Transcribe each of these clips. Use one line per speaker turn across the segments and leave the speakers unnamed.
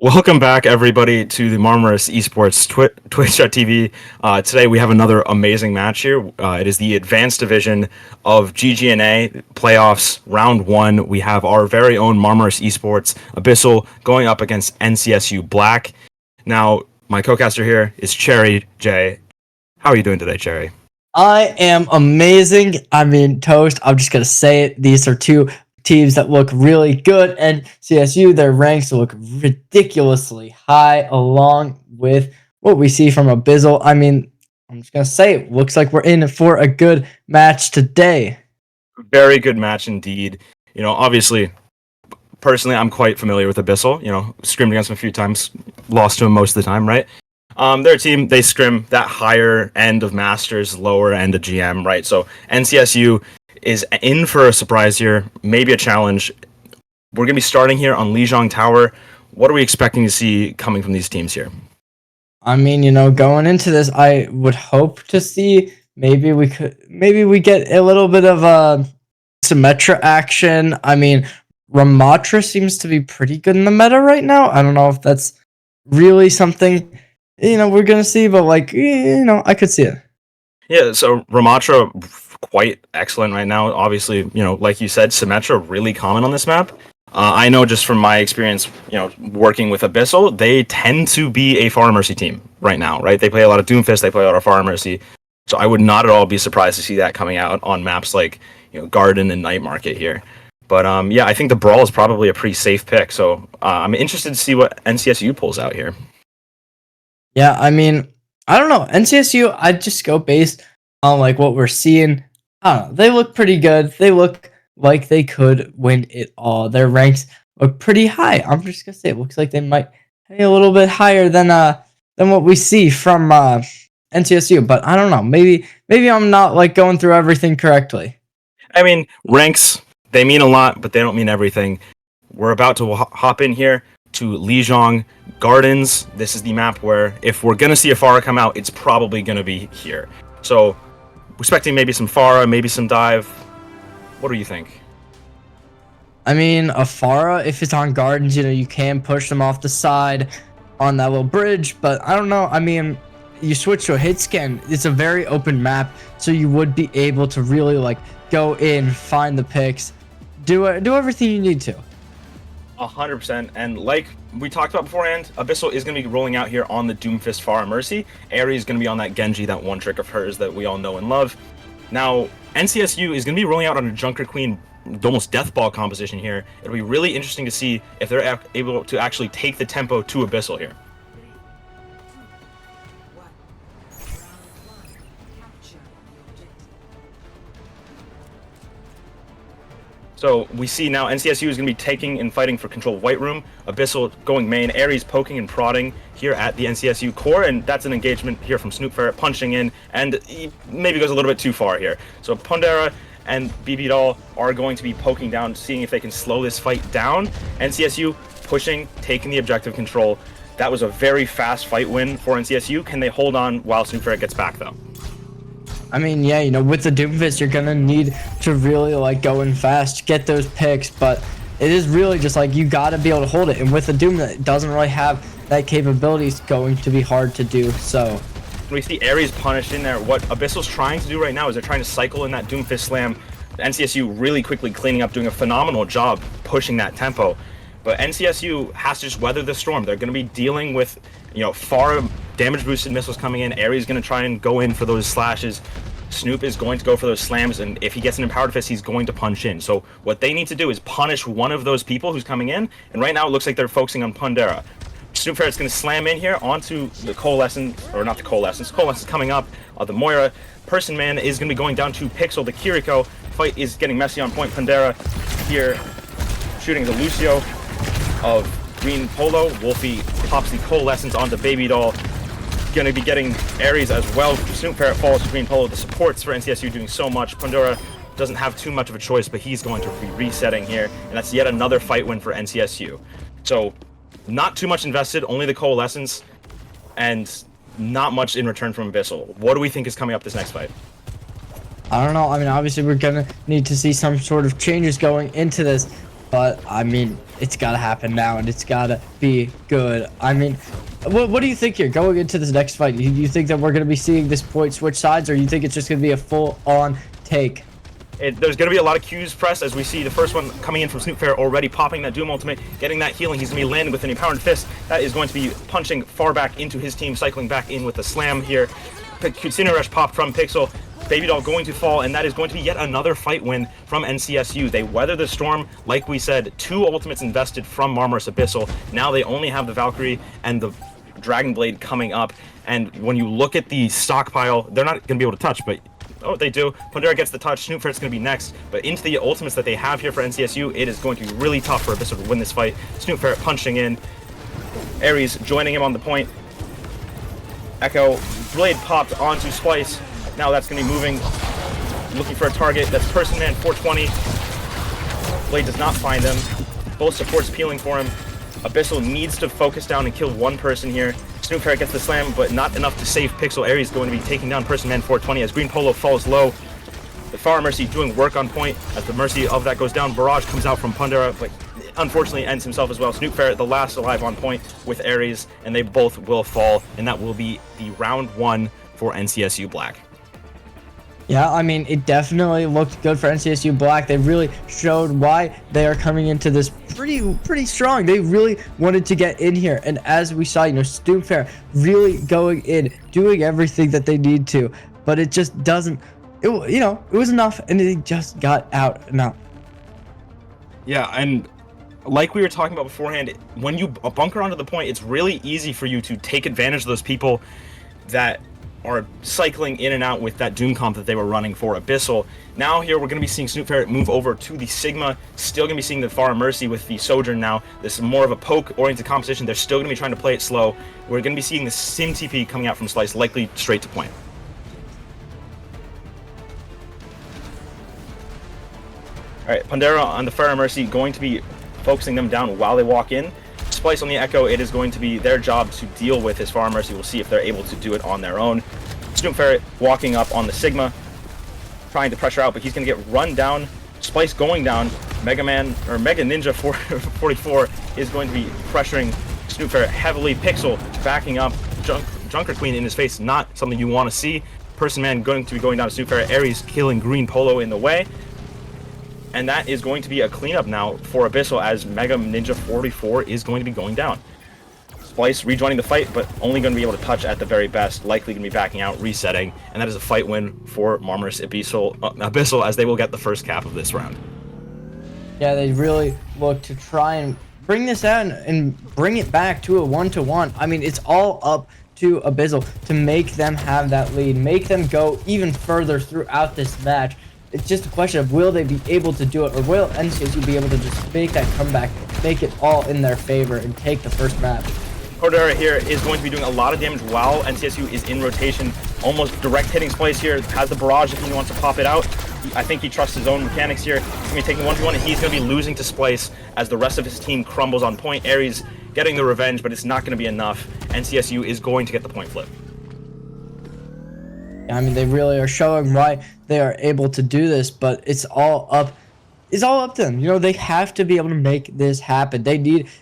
Welcome back, everybody, to the Marmaris Esports Twitch.tv. Today, we have another amazing match here. It is the Advanced Division of GGNA Playoffs, Round 1. We have our very own Marmaris Esports Abyssal going up against NCSU Black. Now, my co-caster here is Cherry J. How are you doing today, Cherry?
I am amazing. I mean, toast. I'm just going to say it. These are two teams that look really good, and CSU, their ranks look ridiculously high along with what we see from Abyssal. I mean, I'm just going to say it. Looks like we're in for a good match today.
Very good match indeed. You know, obviously, personally, I'm quite familiar with Abyssal. You know, scrimmed against them a few times, lost to them most of the time, right? Their team, they scrim that higher end of Masters, lower end of GM, right? So NCSU is in for a surprise here, maybe a challenge. We're going to be starting here on Lijiang Tower. What are we expecting to see coming from these teams here?
I mean, going into this, I would hope to see maybe we get a little bit of a Symmetra action. I mean, Ramatra seems to be pretty good in the meta right now. I don't know if that's really something we're gonna see, but I could see it.
Yeah, so Ramatra quite excellent right now. Obviously, like you said, Symmetra really common on this map. I know just from my experience, working with Abyssal, they tend to be a Far Mercy team right now, right? They play a lot of Doomfist, they play a lot of Far Mercy. So I would not at all be surprised to see that coming out on maps like, Garden and Night Market here. But yeah, I think the Brawl is probably a pretty safe pick. So I'm interested to see what NCSU pulls out here.
Yeah, I mean, I don't know. NCSU, I'd just go based on what we're seeing. I don't know. They look pretty good. They look like they could win it all. Their ranks look pretty high. I'm just gonna say it looks like they might be a little bit higher than what we see from NCSU. But I don't know. Maybe I'm not going through everything correctly.
I mean, ranks, they mean a lot, but they don't mean everything. We're about to hop in here to Lijiang Gardens. This is the map where if we're going to see a Pharah come out, it's probably going to be here. So, expecting maybe some Pharah, maybe some dive. What do you think?
I mean, a Pharah, if it's on Gardens, you can push them off the side on that little bridge, but I don't know. I mean, you switch to a hit scan, it's a very open map, so you would be able to really go in, find the picks, do everything you need to.
100%, and like we talked about beforehand, Abyssal is going to be rolling out here on the Doomfist Pharah Mercy. Aerie is going to be on that Genji, that one trick of hers that we all know and love. Now, NCSU is going to be rolling out on a Junker Queen, almost Death Ball composition here. It'll be really interesting to see if they're able to actually take the tempo to Abyssal here. So we see now NCSU is going to be taking and fighting for control of White Room. Abyssal going main. Aries poking and prodding here at the NCSU core, and that's an engagement here from Snoop Ferret punching in, and he maybe goes a little bit too far here. So Pondera and BB Doll are going to be poking down, seeing if they can slow this fight down. NCSU pushing, taking the objective control. That was a very fast fight win for NCSU. Can they hold on while Snoop Ferret gets back, though?
I mean, yeah, with the Doomfist, you're gonna need to really go in fast, get those picks, but it is really just you gotta be able to hold it. And with the Doom that doesn't really have that capability, it's going to be hard to do. So
we see Aries punished in there. What Abyssal's trying to do right now is they're trying to cycle in that Doomfist slam. NCSU really quickly cleaning up, doing a phenomenal job pushing that tempo. But NCSU has to just weather the storm. They're going to be dealing with, far damage boosted missiles coming in. Aries is going to try and go in for those slashes. Snoop is going to go for those slams, and if he gets an empowered fist, he's going to punch in. So what they need to do is punish one of those people who's coming in, and right now it looks like they're focusing on Pondera. Snoop Ferret's going to slam in here onto the Coalescence, or not the Coalescence. Coalescence coming up. The Moira Person Man is going to be going down to Pixel. The Kiriko fight is getting messy on point. Pondera here shooting the Lucio of Green Polo. Wolfie pops the Coalescence onto Baby Doll. Going to be getting Aries as well. Snoop Ferret falls to Green Polo. The supports for NCSU doing so much. Pandora doesn't have too much of a choice, but he's going to be resetting here, and that's yet another fight win for NCSU. So, not too much invested, only the Coalescence, and not much in return from Abyssal. What do we think is coming up this next fight?
I don't know. I mean, obviously, we're going to need to see some sort of changes going into this. But I mean, it's gotta happen now, and it's gotta be good. I mean, what do you think here going into this next fight? Do you think that we're gonna be seeing this point switch sides, or you think it's just gonna be a full-on take?
There's going to be a lot of Qs pressed as we see the first one coming in from Snoopfair already popping that Doom ultimate, getting that healing. He's going to be landing with an empowered fist. That is going to be punching far back into his team, cycling back in with a slam here. Kutsina Rush popped from Pixel. Baby Doll going to fall, and that is going to be yet another fight win from NCSU. They weather the storm, like we said, 2 ultimates invested from Marmoris Abyssal. Now they only have the Valkyrie and the Dragon Blade coming up, and when you look at the stockpile, they're not going to be able to touch, but oh, they do. Pondera gets the touch. Snoopfair's going to be next. But into the ultimates that they have here for NCSU, it is going to be really tough for Abyssal to win this fight. Snoopfair punching in. Ares joining him on the point. Echo Blade popped onto Splice. Now that's going to be moving. Looking for a target. That's Person Man 420. Blade does not find him. Both supports peeling for him. Abyssal needs to focus down and kill one person here. Snoopfair gets the slam, but not enough to save Pixel. Ares going to be taking down Person Man 420 as Green Polo falls low. The Far Mercy doing work on point as the Mercy of that goes down. Barrage comes out from Pondera, but unfortunately ends himself as well. Snoopfair, the last alive on point with Ares, and they both will fall, and that will be the round 1 for NCSU Black.
Yeah, I mean, it definitely looked good for NCSU Black. They really showed why they are coming into this pretty strong. They really wanted to get in here, and as we saw, Snoopfair really going in, doing everything that they need to, but it just doesn't. It was enough, and it just got out and out.
Yeah, and like we were talking about beforehand, when you bunker onto the point, it's really easy for you to take advantage of those people that are cycling in and out with that Doom comp that they were running for Abyssal. Now here we're going to be seeing Snoopfair move over to the Sigma, still going to be seeing the Far Mercy with the Sojourn now. This is more of a poke-oriented composition. They're still going to be trying to play it slow. We're going to be seeing the Sim TP coming out from Slice, likely straight to point. Alright, Pondera on the Far Mercy going to be focusing them down while they walk in. Splice on the Echo, it is going to be their job to deal with his Far Mercy. We'll see if they're able to do it on their own. Snoopfair walking up on the Sigma, trying to pressure out, but he's going to get run down. Splice going down. Mega Ninja 44 is going to be pressuring Snoopfair heavily. Pixel backing up. Junker Queen in his face, not something you want to see. Person Man going to be going down to Snoopfair. Ares killing Green Polo in the way. And that is going to be a cleanup now for Abyssal as Mega Ninja 44 is going to be going down. Splice rejoining the fight, but only going to be able to touch at the very best. Likely going to be backing out, resetting. And that is a fight win for Marmoris Abyssal as they will get the first cap of this round.
Yeah, they really look to try and bring this out and bring it back to a 1-1. I mean, it's all up to Abyssal to make them have that lead, make them go even further throughout this match. It's just a question of will they be able to do it, or will NCSU be able to just make that comeback, make it all in their favor, and take the first map.
Pondera here is going to be doing a lot of damage while NCSU is in rotation. Almost direct hitting Splice here. Has the barrage if he wants to pop it out. I think he trusts his own mechanics here. He's going to be taking 1v1, and he's going to be losing to Splice as the rest of his team crumbles on point. Ares getting the revenge, but it's not going to be enough. NCSU is going to get the point flip.
I mean, they really are showing why they are able to do this, but it's all up to them. They have to be able to make this happen.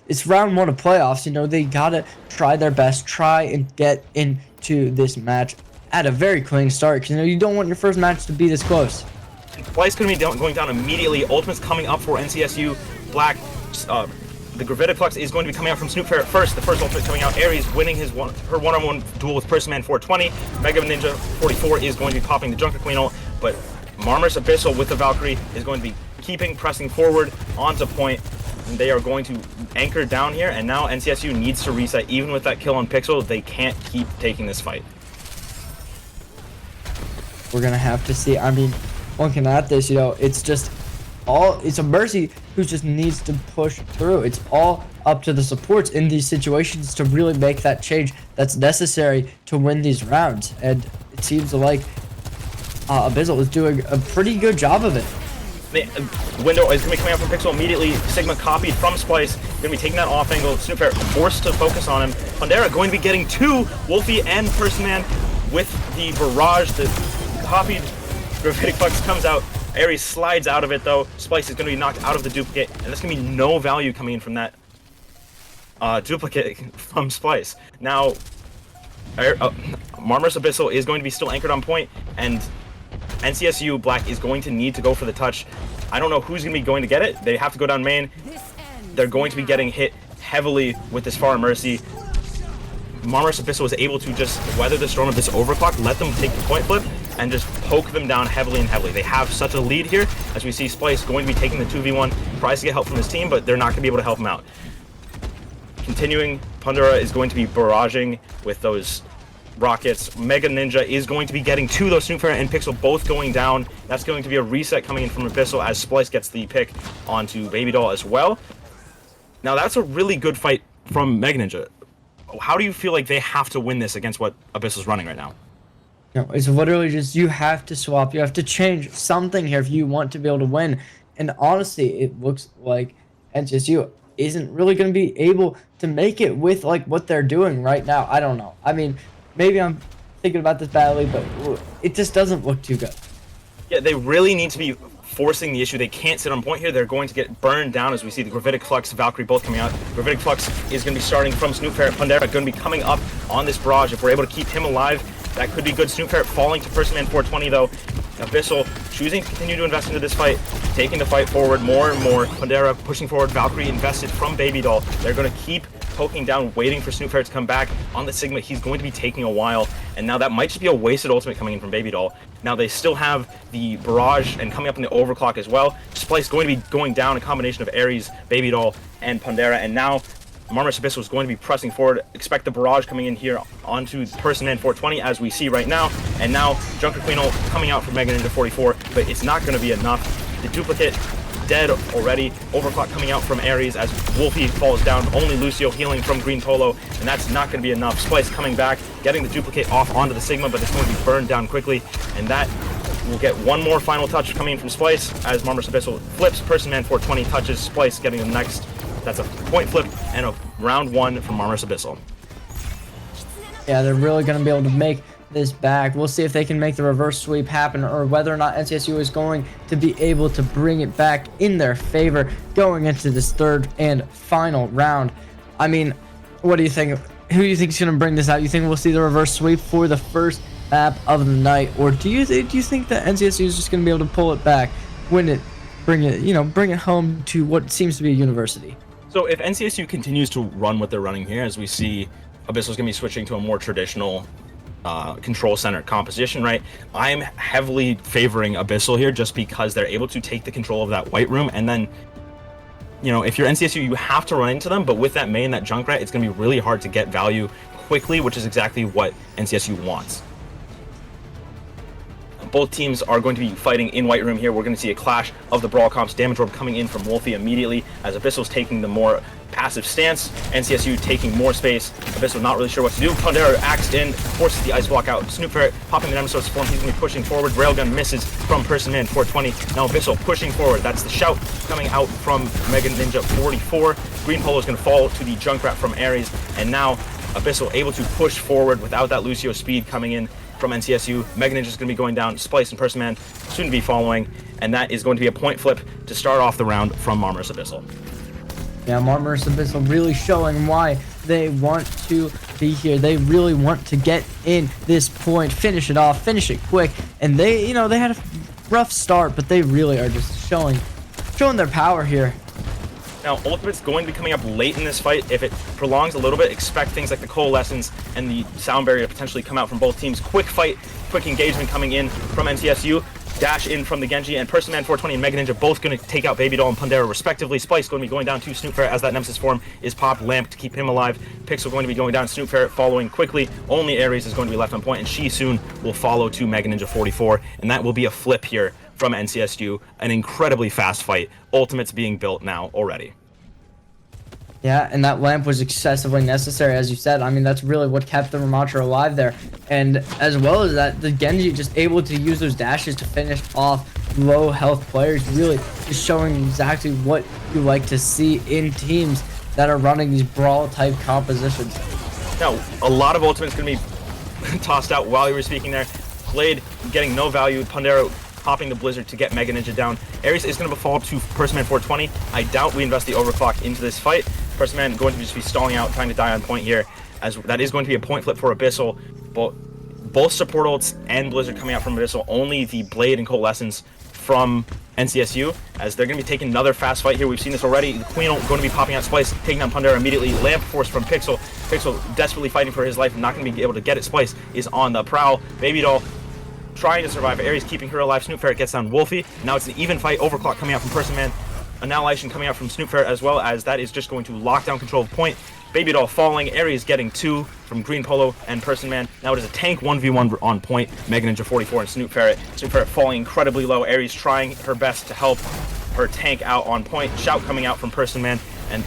It's round 1 of playoffs. They gotta try their best, try and get into this match at a very clean start, because you don't want your first match to be this close.
Splice going to be going down immediately. Ultimate's coming up for NCSU Black. The Gravitic Flux is going to be coming out from Snoopfair first. The first ultimate coming out. Ares winning her one-on-one duel with Person Man 420. Mega Ninja 44 is going to be popping the Junker Queen ult, but Marmoris Abyssal with the Valkyrie is going to be pressing forward onto point. And they are going to anchor down here, and now NCSU needs to reset. Even with that kill on Pixel, they can't keep taking this fight.
We're gonna have to see. I mean, looking at this, it's a Mercy who just needs to push through. It's all up to the supports in these situations to really make that change that's necessary to win these rounds. And it seems like Abyssal is doing a pretty good job of it.
The window is going to be coming out from Pixel immediately. Sigma copied from Splice. Going to be taking that off angle. Snoopfair forced to focus on him. Pondera going to be getting 2 Wolfie and Person Man with the barrage. The copied Gravitic Flux comes out. Ares slides out of it though. Splice is going to be knocked out of the duplicate, and there's going to be no value coming in from that duplicate from Splice. Now, Marmorous Abyssal is going to be still anchored on point, and NCSU Black is going to need to go for the touch. I don't know who's going to be going to get it. They have to go down main. They're going to be getting hit heavily with this Far Mercy. Marmorous Abyssal was able to just weather the storm of this overclock, let them take the point flip, and just poke them down heavily and heavily. They have such a lead here, as we see Splice going to be taking the 2v1, tries to get help from his team, but they're not going to be able to help him out. Continuing, Pandora is going to be barraging with those rockets. Mega Ninja is going to be getting to those Snoopfair and Pixel both going down. That's going to be a reset coming in from Abyssal as Splice gets the pick onto Baby Doll as well. Now that's a really good fight from Mega Ninja. How do you feel like they have to win this against what Abyssal's running right now?
No, it's literally just you have to swap. You have to change something here if you want to be able to win. And honestly, it looks like NCSU isn't really going to be able to make it with like what they're doing right now. I don't know. I mean, maybe I'm thinking about this badly, but it just doesn't look too good.
Yeah, they really need to be forcing the issue. They can't sit on point here. They're going to get burned down as we see the Gravitic Flux, Valkyrie both coming out. Gravitic Flux is going to be starting from Snoop Ferret. Pandera going to be coming up on this barrage. If we're able to keep him alive, that could be good. Snoop Ferret falling to Person Man 420 though. Abyssal choosing to continue to invest into this fight, taking the fight forward more and more. Pandera pushing forward. Valkyrie invested from Baby Doll. They're going to keep poking down, waiting for Snoop Ferret to come back. On the Sigma, he's going to be taking a while, and now that might just be a wasted ultimate coming in from Baby Doll. Now they still have the barrage and coming up in the overclock as well. Splice going to be going down, a combination of Ares, Baby Doll, and Pandera, and now Marmorous Abyssal is going to be pressing forward. Expect the barrage coming in here onto Person Man 420 as we see right now, and now Junker Queen ult coming out from Mega Ninja 44, but it's not going to be enough. The duplicate dead already. Overclock coming out from Ares as Wolfie falls down. Only Lucio healing from Green Polo, and that's not going to be enough. Splice coming back, getting the duplicate off onto the Sigma, but it's going to be burned down quickly, and that will get one more final touch coming in from Splice as Marmorous Abyssal flips. Person Man 420 touches Splice, getting the next. That's a point flip and a round one from Marmorous Abyssal.
Yeah, they're really going to be able to make this back. We'll see if they can make the reverse sweep happen or whether or not NCSU is going to be able to bring it back in their favor going into this third and final round. I mean, what do you think? Who do you think is going to bring this out? You think we'll see the reverse sweep for the first map of the night, or do you think that NCSU is just going to be able to pull it back, win it, bring it home to what seems to be a university?
So if NCSU continues to run what they're running here, as we see Abyssal is going to be switching to a more traditional control center composition, right? I'm heavily favoring Abyssal here just because they're able to take the control of that white room, and then, you know, if you're NCSU, you have to run into them, but with that main, that Junkrat, it's going to be really hard to get value quickly, which is exactly what NCSU wants. Both teams are going to be fighting in white room here. We're going to see a clash of the brawl comps. Damage orb coming in from Wolfie immediately as Abyssal's taking the more passive stance. NCSU taking more space. Abyssal not really sure what to do. Pandera axed in, forces the ice block out. Snoop Ferret popping the Nemesis form. He's going to be pushing forward. Railgun misses from Person Man 420. Now Abyssal pushing forward. That's the shout coming out from Mega Ninja 44. Green Polo is going to fall to the Junkrat from Ares. And now Abyssal able to push forward without that Lucio speed coming in from NCSU. Mega Ninja is going to be going down. Splice and Person Man soon to be following, and that is going to be a point flip to start off the round from Marmorous Abyssal.
Yeah, Marmorous Abyssal really showing why they want to be here. They really want to get in this point, finish it off, finish it quick, and they had a rough start, but they really are just showing their power here.
Now, Ultimate's going to be coming up late in this fight. If it prolongs a little bit, expect things like the Coalescence and the Sound Barrier to potentially come out from both teams. Quick fight, quick engagement coming in from NCSU. Dash in from the Genji, and Person Man 420 and Mega Ninja both going to take out Baby Doll and Pandera respectively. Splice going to be going down to Snoop Ferret as that Nemesis form is popped. Lamp to keep him alive. Pixel going to be going down. Snoop Ferret following quickly. Only Ares is going to be left on point, and she soon will follow to Mega Ninja 44, and that will be a flip here from NCSU. An incredibly fast fight. Ultimate's being built now already.
Yeah, and that lamp was excessively necessary, as you said. I mean, that's really what kept the Ramattra alive there. And as well as that, the Genji just able to use those dashes to finish off low health players, really just showing exactly what you like to see in teams that are running these brawl type compositions.
Now, a lot of ultimates going to be tossed out while you were speaking there. Blade getting no value. Pandera popping the Blizzard to get Mega Ninja down. Ares is going to fall to Persiman 420. I doubt we invest the overclock into this fight. Persiman going to just be stalling out, trying to die on point here, as that is going to be a point flip for Abyssal. But both support ults and Blizzard coming out from Abyssal, only the Blade and Coalescence from NCSU, as they're going to be taking another fast fight here. We've seen this already. The Queen ult going to be popping out Splice, taking down Pondera immediately. Lamp Force from Pixel. Pixel desperately fighting for his life, not going to be able to get it. Splice is on the prowl. Baby Doll trying to survive. Ares keeping her alive. Snoop Ferret gets down Wolfie. Now it's an even fight. Overclock coming out from Person Man. Annihilation coming out from Snoop Ferret, as well as that is just going to lock down control of point. Baby Doll falling. Ares getting 2 from Green Polo and Person Man. Now it is a tank 1v1 on point. Mega Ninja 44 and Snoop Ferret. Snoop Ferret falling incredibly low. Ares trying her best to help her tank out on point. Shout coming out from Person Man. And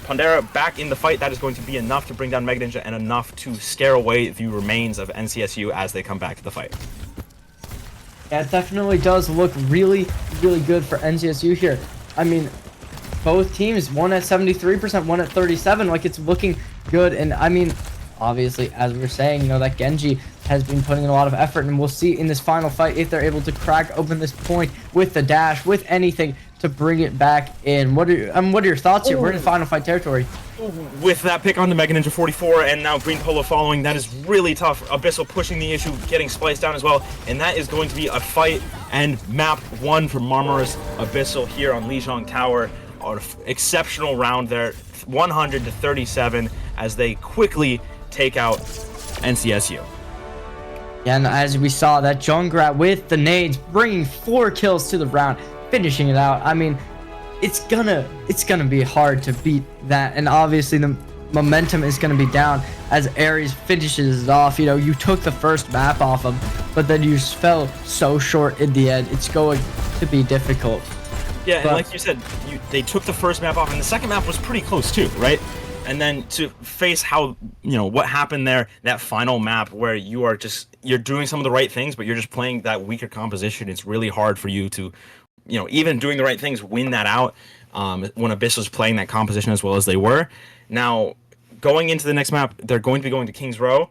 Pondera back in the fight. That is going to be enough to bring down Mega Ninja and enough to scare away the remains of NCSU as they come back to the fight.
Yeah, it definitely does look really, really good for NCSU here. I mean, both teams, one at 73%, one at 37%. Like, it's looking good. And I mean, obviously, as we're saying, you know, that Genji has been putting in a lot of effort, and we'll see in this final fight if they're able to crack open this point with the dash, with anything to bring it back in. What are your thoughts here? We're in final fight territory.
With that pick on the Mega Ninja 44 and now Green Polo following, that is really tough. Abyssal pushing the issue, getting spliced down as well, and that is going to be a fight and map 1 for Marmaris Abyssal here on Lijiang Tower. An exceptional round there, 100 to 37, as they quickly take out NCSU.
Yeah, and as we saw, that Junkrat with the nades bringing 4 kills to the round, finishing it out. I mean, it's gonna be hard to beat that, and obviously the momentum is gonna be down as Ares finishes it off. You know, you took the first map off him, but then you just fell so short in the end. It's going to be difficult.
Yeah, and like you said, they took the first map off, and the second map was pretty close too, right? And then to face how, you know, what happened there, that final map where you're doing some of the right things, but you're just playing that weaker composition. It's really hard for you to, you know, even doing the right things, win that out when Abyss was playing that composition as well as they were. Now, going into the next map, they're going to be going to King's Row.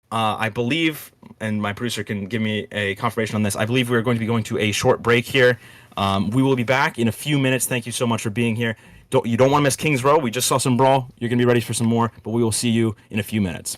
I believe, and my producer can give me a confirmation on this, I believe we're going to be going to a short break here. We will be back in a few minutes. Thank you so much for being here. You don't want to miss King's Row. We just saw some brawl. You're going to be ready for some more, but we will see you in a few minutes.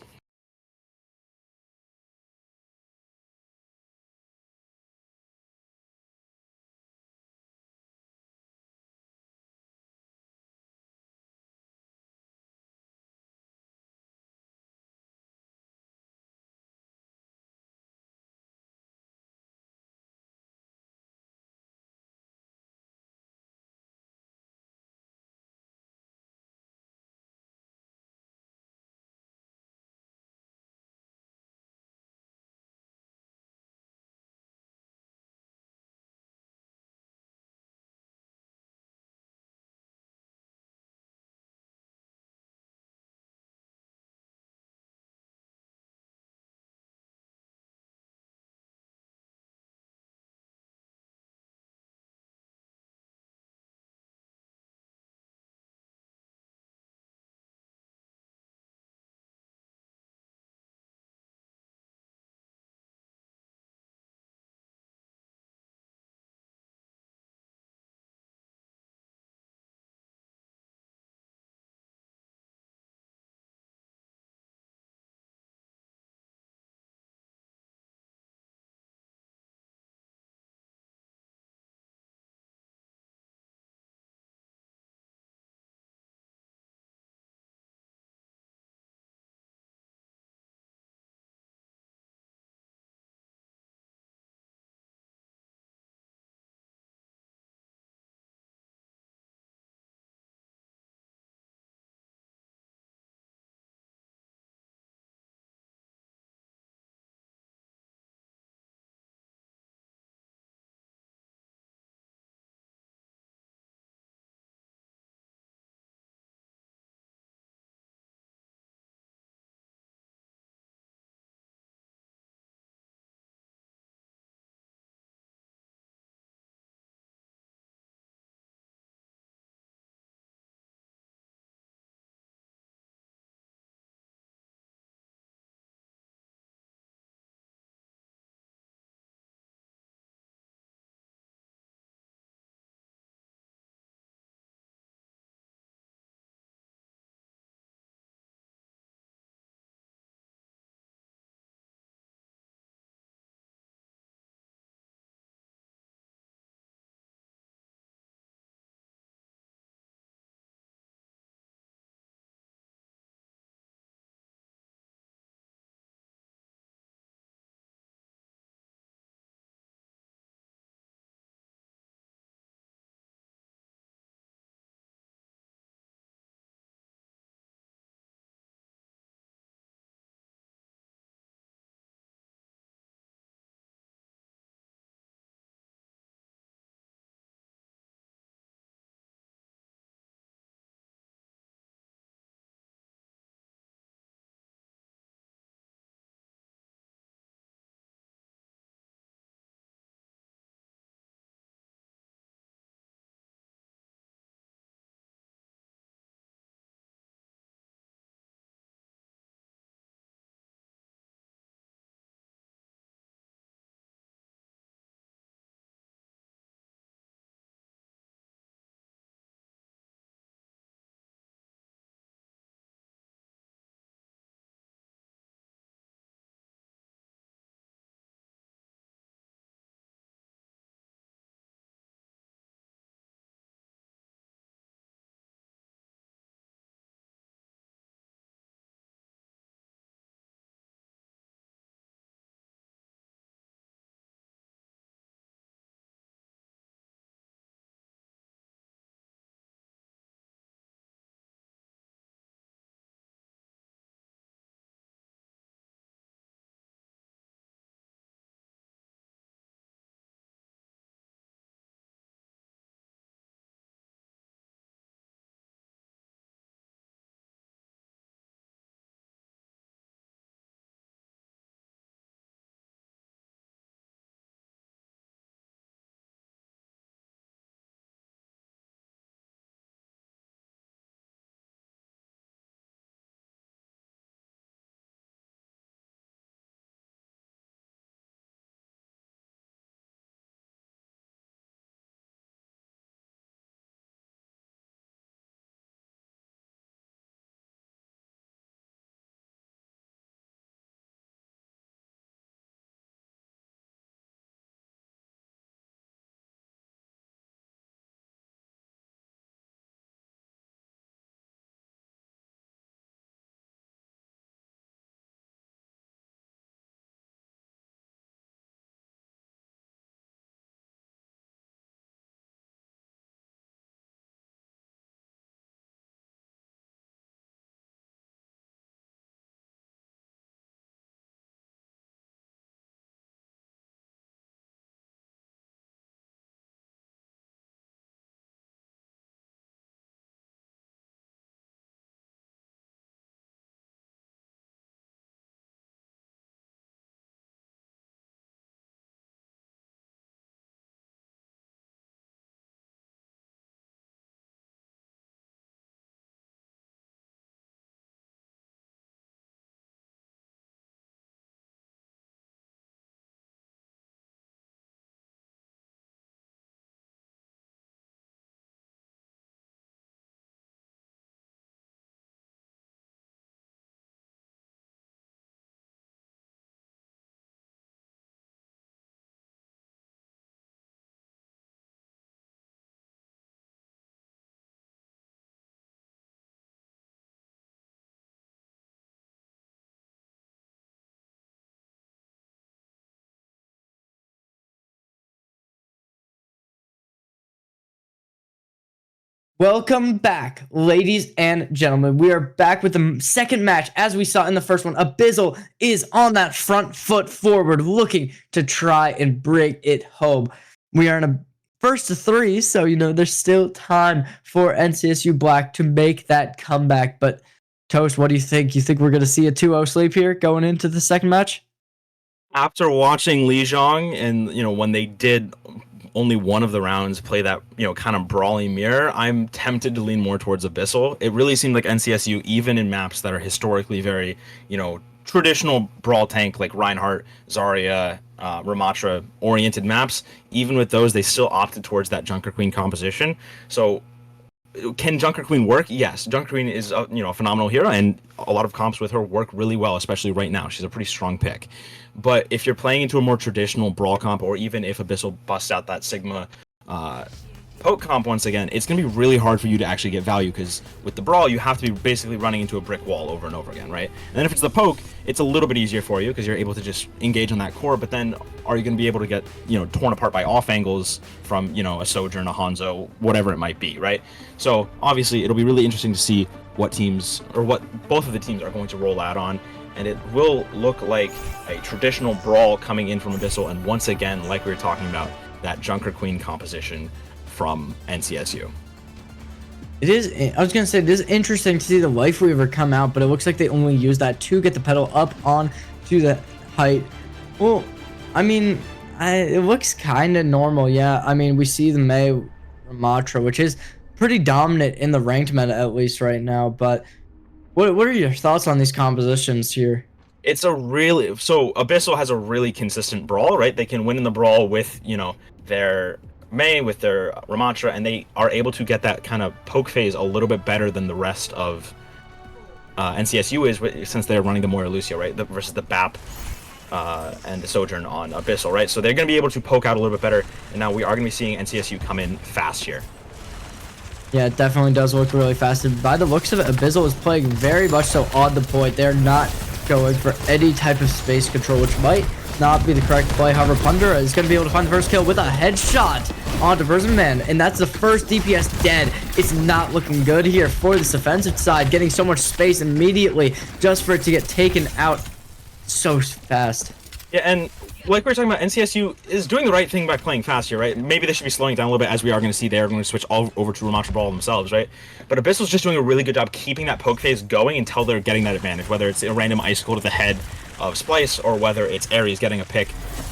Welcome back, ladies and gentlemen. We are back with the second match. As we saw in the first one, Abyssal is on that front foot forward, looking to try and bring it home. We are in a first to three, so there's still time for NCSU Black to make that comeback. But Toast, what do you think? You think we're going to see a 2-0 sweep here going into the second match?
After watching Lijiang and when they did only one of the rounds play that kind of brawly mirror, I'm tempted to lean more towards Abyssal. It really seemed like NCSU, even in maps that are historically very traditional brawl tank like Reinhardt, Zarya, Ramatra oriented maps, even with those they still opted towards that Junker Queen composition. So can Junker Queen work? Yes, Junker Queen is a phenomenal hero, and a lot of comps with her work really well, especially right now. She's a pretty strong pick. But if you're playing into a more traditional brawl comp, or even if Abyssal busts out that Sigma poke comp once again, it's going to be really hard for you to actually get value, because with the brawl you have to be basically running into a brick wall over and over again, right? And then if it's the poke, it's a little bit easier for you because you're able to just engage on that core. But then are you going to be able to get torn apart by off angles from a Sojourn, a Hanzo, whatever it might be, right? So obviously it'll be really interesting to see what teams, or what both of the teams are going to roll out on. And it will look like a traditional brawl coming in from Abyssal, and once again, like we were talking about, that Junker Queen composition from NCSU.
It is. I was gonna say, it is interesting to see the Life Weaver come out, but it looks like they only use that to get the pedal up on to the height. Well, I mean, it looks kind of normal. Yeah, I mean, we see the Mei Ramatra, which is pretty dominant in the ranked meta at least right now. But what are your thoughts on these compositions here?
It's so Abyssal has a really consistent brawl, right? They can win in the brawl with their Mei, with their Ramatra, and they are able to get that kind of poke phase a little bit better than the rest of NCSU is, since they're running the Moira Lucio, right? Versus the BAP and the Sojourn on Abyssal, right? So they're going to be able to poke out a little bit better, and now we are going to be seeing NCSU come in fast here.
Yeah, it definitely does look really fast. And by the looks of it, Abyssal is playing very much so on the point. They're not going for any type of space control, which might not be the correct play. However, Pundra is going to be able to find the first kill with a headshot onto Man, and that's the first DPS dead. It's not looking good here for this offensive side, getting so much space immediately just for it to get taken out so fast.
Yeah, and like we were talking about, NCSU is doing the right thing by playing fast here, right? Maybe they should be slowing it down a little bit, as we are going to see they're going to switch all over to Ramatra Brawl themselves, right? But Abyssal's just doing a really good job keeping that poke phase going until they're getting that advantage, whether it's a random icicle to the head of Splice, or whether it's Ares getting a pick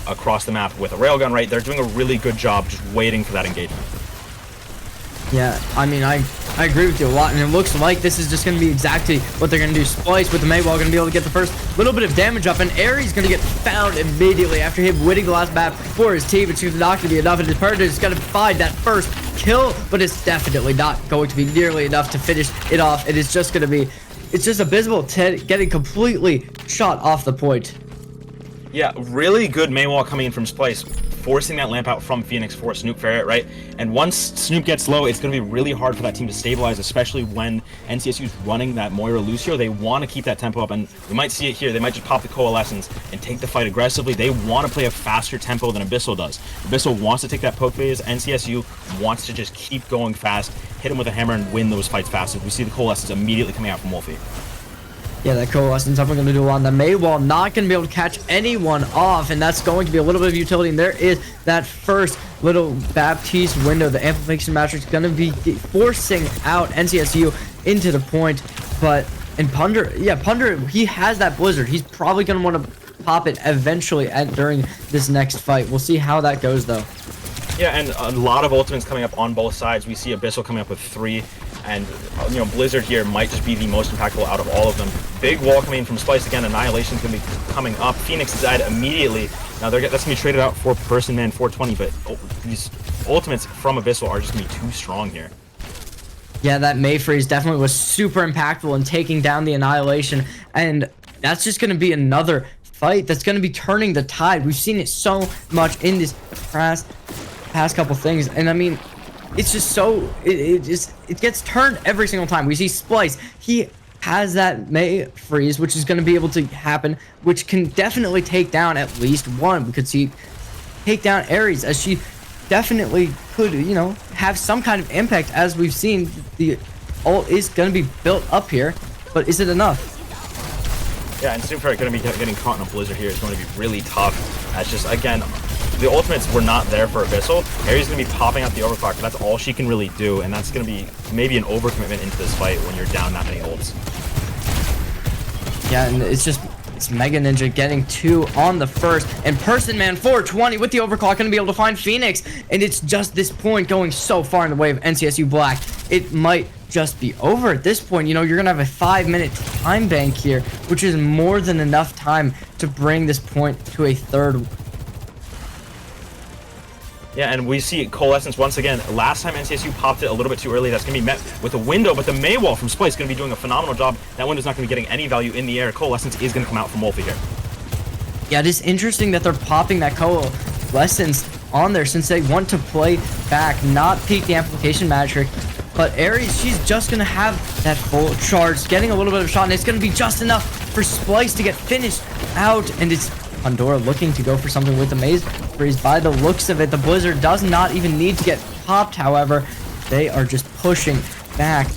across the map with a railgun, right? They're doing a really good job just waiting for that engagement.
Yeah, I mean, I agree with you a lot, and it looks like this is just going to be exactly what they're going to do. Splice with the Maywall going to be able to get the first little bit of damage up, and Ares going to get found immediately after him winning the last map for his team. It's not going to be enough, and his partner is going to find that first kill, but it's definitely not going to be nearly enough to finish it off. It is just going to be, it's just Abyssal getting completely shot off the point.
Yeah, really good Maywall coming in from Splice, forcing that lamp out from Phoenix for Snoop Ferret, right? And once Snoop gets low, it's going to be really hard for that team to stabilize, especially when NCSU is running that Moira Lucio. They want to keep that tempo up, and we might see it here. They might just pop the Coalescence and take the fight aggressively. They want to play a faster tempo than Abyssal does. Abyssal wants to take that poke phase. NCSU wants to just keep going fast, hit him with a hammer, and win those fights fast. We see the Coalescence immediately coming out from Wolfie.
Yeah, that Coalescence definitely going to do a lot on the Maywall. Not going to be able to catch anyone off, and that's going to be a little bit of utility. And there is that first little Baptiste window. The Amplification Matrix going to be forcing out NCSU into the point. But in Pundra, yeah, Pundra, he has that Blizzard. He's probably going to want to pop it eventually during this next fight. We'll see how that goes, though.
Yeah, and a lot of ultimates coming up on both sides. We see Abyssal coming up with 3, and Blizzard here might just be the most impactful out of all of them. Big wall coming in from Splice again. Annihilation's gonna be coming up. Phoenix is dead immediately. Now that's gonna be traded out for Person Man 420, but these ultimates from Abyssal are just gonna be too strong here.
Yeah, that Mei freeze definitely was super impactful in taking down the Annihilation, and that's just gonna be another fight that's gonna be turning the tide. We've seen it so much in this past couple things, and I mean, it's just so it gets turned every single time. We see Splice, he has that Mei freeze, which is going to be able to happen, which can definitely take down at least one. We could see take down Ares as she definitely could, you know, have some kind of impact. As we've seen, the ult is going to be built up here, but is it enough?
Yeah, and Super going to be getting caught in a blizzard here is going to be really tough. That's just, again, the ultimates were not there for Abyssal. Aries going to be popping out the overclock, but that's all she can really do, and that's going to be maybe an overcommitment into this fight when you're down that many ults.
Yeah, and it's Mega Ninja getting 2 on the first, and Person Man 420 with the overclock going to be able to find Phoenix, and it's just this point going so far in the way of NCSU Black. It might just be over at this point. You know, you're gonna have a 5-minute time bank here, which is more than enough time to bring this point to a third.
Yeah, and we see Coalescence once again. Last time NCSU popped it a little bit too early. That's going to be met with a window, but the May wall from Splice is going to be doing a phenomenal job. That window's not going to be getting any value in the air. Coalescence is going to come out from Wolfie here.
Yeah, it is interesting that they're popping that Coalescence on there since they want to play back, not peak the amplification magic. But Aries, she's just going to have that full charge, getting a little bit of a shot, and it's going to be just enough for Splice to get finished out. And it's Pandora looking to go for something with the Maze Freeze. By the looks of it, the Blizzard does not even need to get popped, however. They are just pushing back.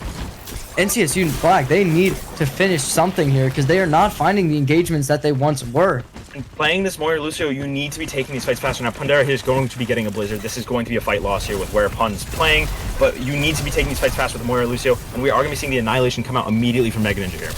NCSU Black, they need to finish something here because they are not finding the engagements that they once were.
And playing this Moira Lucio, you need to be taking these fights faster. Now, Pandora here is going to be getting a Blizzard. This is going to be a fight loss here with where Pun's playing, but you need to be taking these fights fast with Moira Lucio, and we are going to be seeing the Annihilation come out immediately from Mega Ninja here.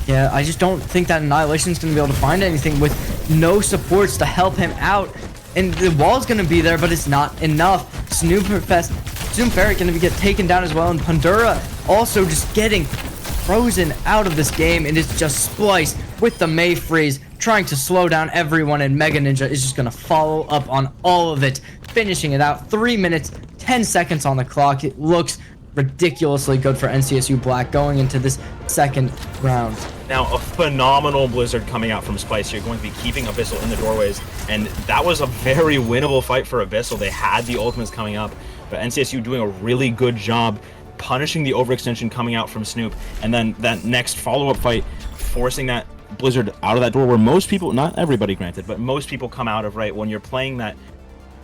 Yeah, I just don't think that Annihilation is going to be able to find anything with no supports to help him out. And the wall's going to be there, but it's not enough. Snoop Ferret going to get taken down as well, and Pandora also just getting frozen out of this game, and it's just Splice with the May Freeze trying to slow down everyone, and Mega Ninja is just going to follow up on all of it, finishing it out. 3 minutes, 10 seconds on the clock. It looks ridiculously good for NCSU Black going into this second round.
Now, a phenomenal Blizzard coming out from Splice here, going to be keeping Abyssal in the doorways, and that was a very winnable fight for Abyssal. They had the ultimates coming up, but NCSU doing a really good job punishing the overextension coming out from Snoop, and then that next follow-up fight, forcing that Blizzard out of that door where most people, not everybody granted, but most people come out of, right? When you're playing that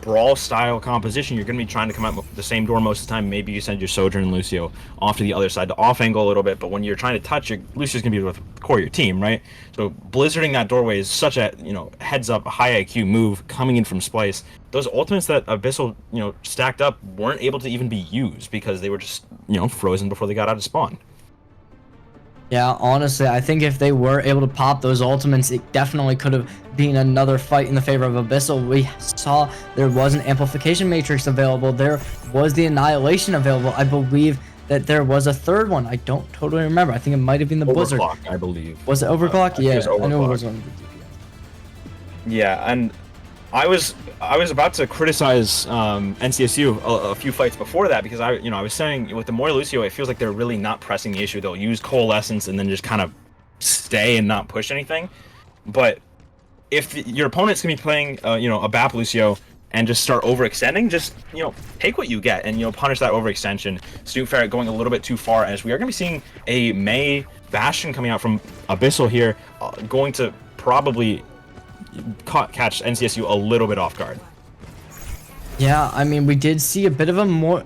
brawl style composition, you're going to be trying to come out the same door most of the time. Maybe you send your Sojourn Lucio off to the other side to off angle a little bit, but when you're trying to touch it, Lucio's going to be with the core of your team, right? So blizzarding that doorway is such a, you know, heads up, high IQ move coming in from Splice. Those ultimates that Abyssal, you know, stacked up weren't able to even be used because they were just, you know, frozen before they got out of spawn.
Yeah, honestly, I think if they were able to pop those ultimates, it definitely could have been another fight in the favor of Abyssal. We saw there was an amplification matrix available. There was the annihilation available. I believe that there was a third one. I don't totally remember. I think it might have been the Blizzard.
Overclock, I believe.
Was it Overclock? Yeah,
I
know it was one.
Yeah, and I was about to criticize NCSU a few fights before that because I was saying with the Moira Lucio, it feels like they're really not pressing the issue. They'll use Coalescence and then just kind of stay and not push anything. But if your opponent's gonna be playing, a BAP Lucio and just start overextending, just take what you get and punish that overextension. Snoop Ferret going a little bit too far, as we are gonna be seeing a May Bastion coming out from Abyssal here, going to probably catch NCSU a little bit off guard.
Yeah, I mean, we did see a bit of a more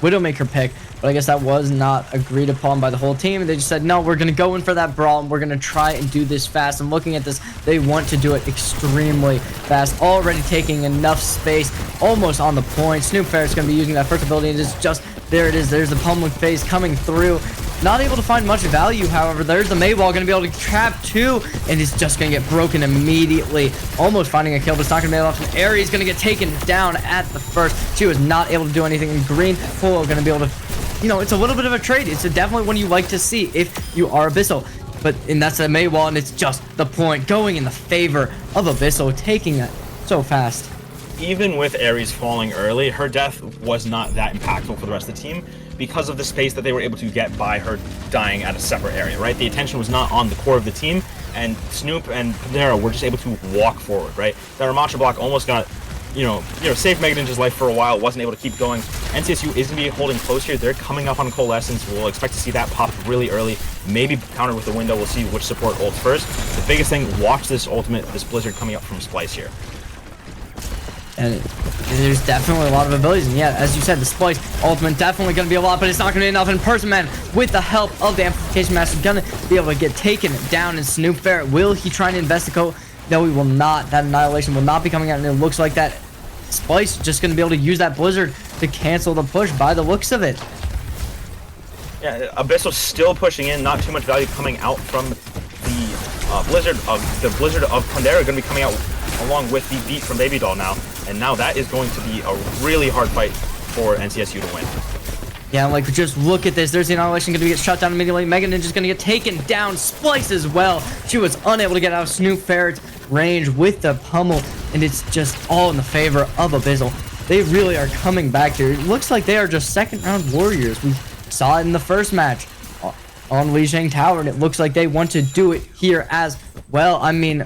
Widowmaker pick, but I guess that was not agreed upon by the whole team. They just said, no, we're going to go in for that brawl, and we're going to try and do this fast. And looking at this, they want to do it extremely fast, already taking enough space, almost on the point. Snoop Ferret's going to be using that first ability, and it's just, there it is. There's the pummeling phase coming through. Not able to find much value, however. There's the Maywall going to be able to trap two, and it's just going to get broken immediately. Almost finding a kill, but it's not going to be able to. Aries going to get taken down at the first. She was not able to do anything. And Green Polo going to be able to, it's a little bit of a trade. It's definitely one you like to see if you are Abyssal. And that's a Maywall, and it's just the point going in the favor of Abyssal, taking that so fast.
Even with Aries falling early, her death was not that impactful for the rest of the team, because of the space that they were able to get by her dying at a separate area, right? The attention was not on the core of the team, and Snoop and Panera were just able to walk forward, right? That Ramattra block almost got, saved Mega Ninja's life for a while, wasn't able to keep going. NCSU is going to be holding close here. They're coming up on Coalescence. We'll expect to see that pop really early, maybe countered with the window. We'll see which support ults first. The biggest thing, watch this ultimate, this Blizzard coming up from Splice here.
And there's definitely a lot of abilities. And yeah, as you said, the Splice ultimate definitely going to be a lot, but it's not going to be enough. And Person Man, with the help of the Amplification Master, going to be able to get taken down. And Snoop Ferret, will he try and investigate? No, he will not. That Annihilation will not be coming out. And it looks like that Splice just going to be able to use that Blizzard to cancel the push by the looks of it.
Yeah, Abyssal still pushing in. Not too much value coming out from the Blizzard of Pondera going to be coming out along with the beat from Baby Doll now. And now that is going to be a really hard fight for NCSU to win.
Yeah, like, just look at this. There's the Annihilation going to get shut down immediately. Mega Ninja's going to get taken down. Splice as well. She was unable to get out of Snoop Ferret's range with the pummel. And it's just all in the favor of Abyssal. They really are coming back here. It looks like they are just second round warriors. We saw it in the first match on Lijiang Tower. And it looks like they want to do it here as well. I mean,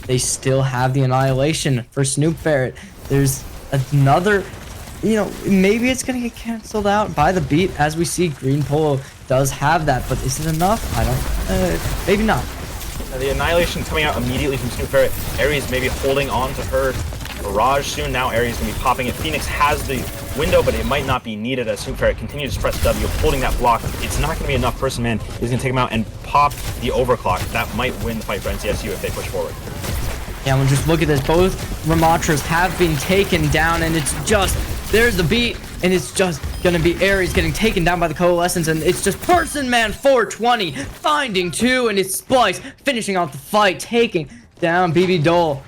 they still have the Annihilation for Snoop Ferret. There's another, you know, maybe it's going to get canceled out by the beat, as we see Green Polo does have that. But is it enough? I don't, maybe not.
The Annihilation coming out immediately from Snoop Ferret. Ares maybe holding on to her barrage soon. Now Ares is going to be popping it. Phoenix has the window, but it might not be needed as Snoop Ferret continues to press W, holding that block. It's not going to be enough. Person Man is going to take him out and pop the overclock. That might win the fight for NCSU if they push forward.
Yeah, we'll just look at this. Both Ramatras have been taken down, and it's just, there's the beat, and it's just gonna be Ares getting taken down by the Coalescence, and it's just Person Man 420 finding two, and it's Splice finishing off the fight, taking down BB Dole.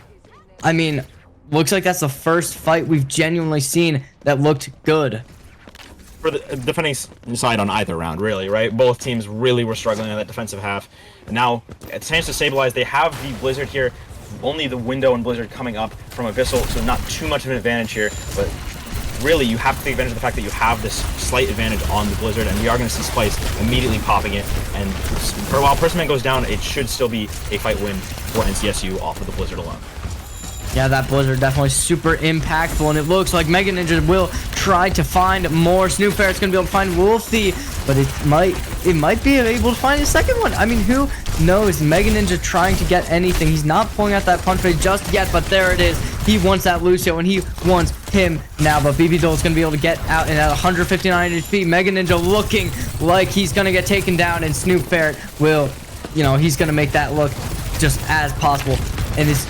I mean, looks like that's the first fight we've genuinely seen that looked good.
For the defending side on either round, really, right? Both teams really were struggling on that defensive half. Now, a chance to stabilize. They have the Blizzard here. Only the window and Blizzard coming up from Abyssal, so not too much of an advantage here, but really you have to take advantage of the fact that you have this slight advantage on the Blizzard, and we are going to see Splice immediately popping it, and for a while Person Man goes down, it should still be a fight win for NCSU off of the Blizzard alone.
Yeah, that Blizzard definitely super impactful, and it looks like Mega Ninja will try to find more. Snoop Ferret's gonna be able to find Wolfie, but it might be able to find a second one. I mean, who knows? Mega Ninja trying to get anything. He's not pulling out that punch fade just yet, but there it is. He wants that Lucio, and he wants him now, but BB Dole's gonna be able to get out, and at 159 HP, Mega Ninja looking like he's gonna get taken down, and Snoop Ferret will, you know, he's gonna make that look just as possible, and it's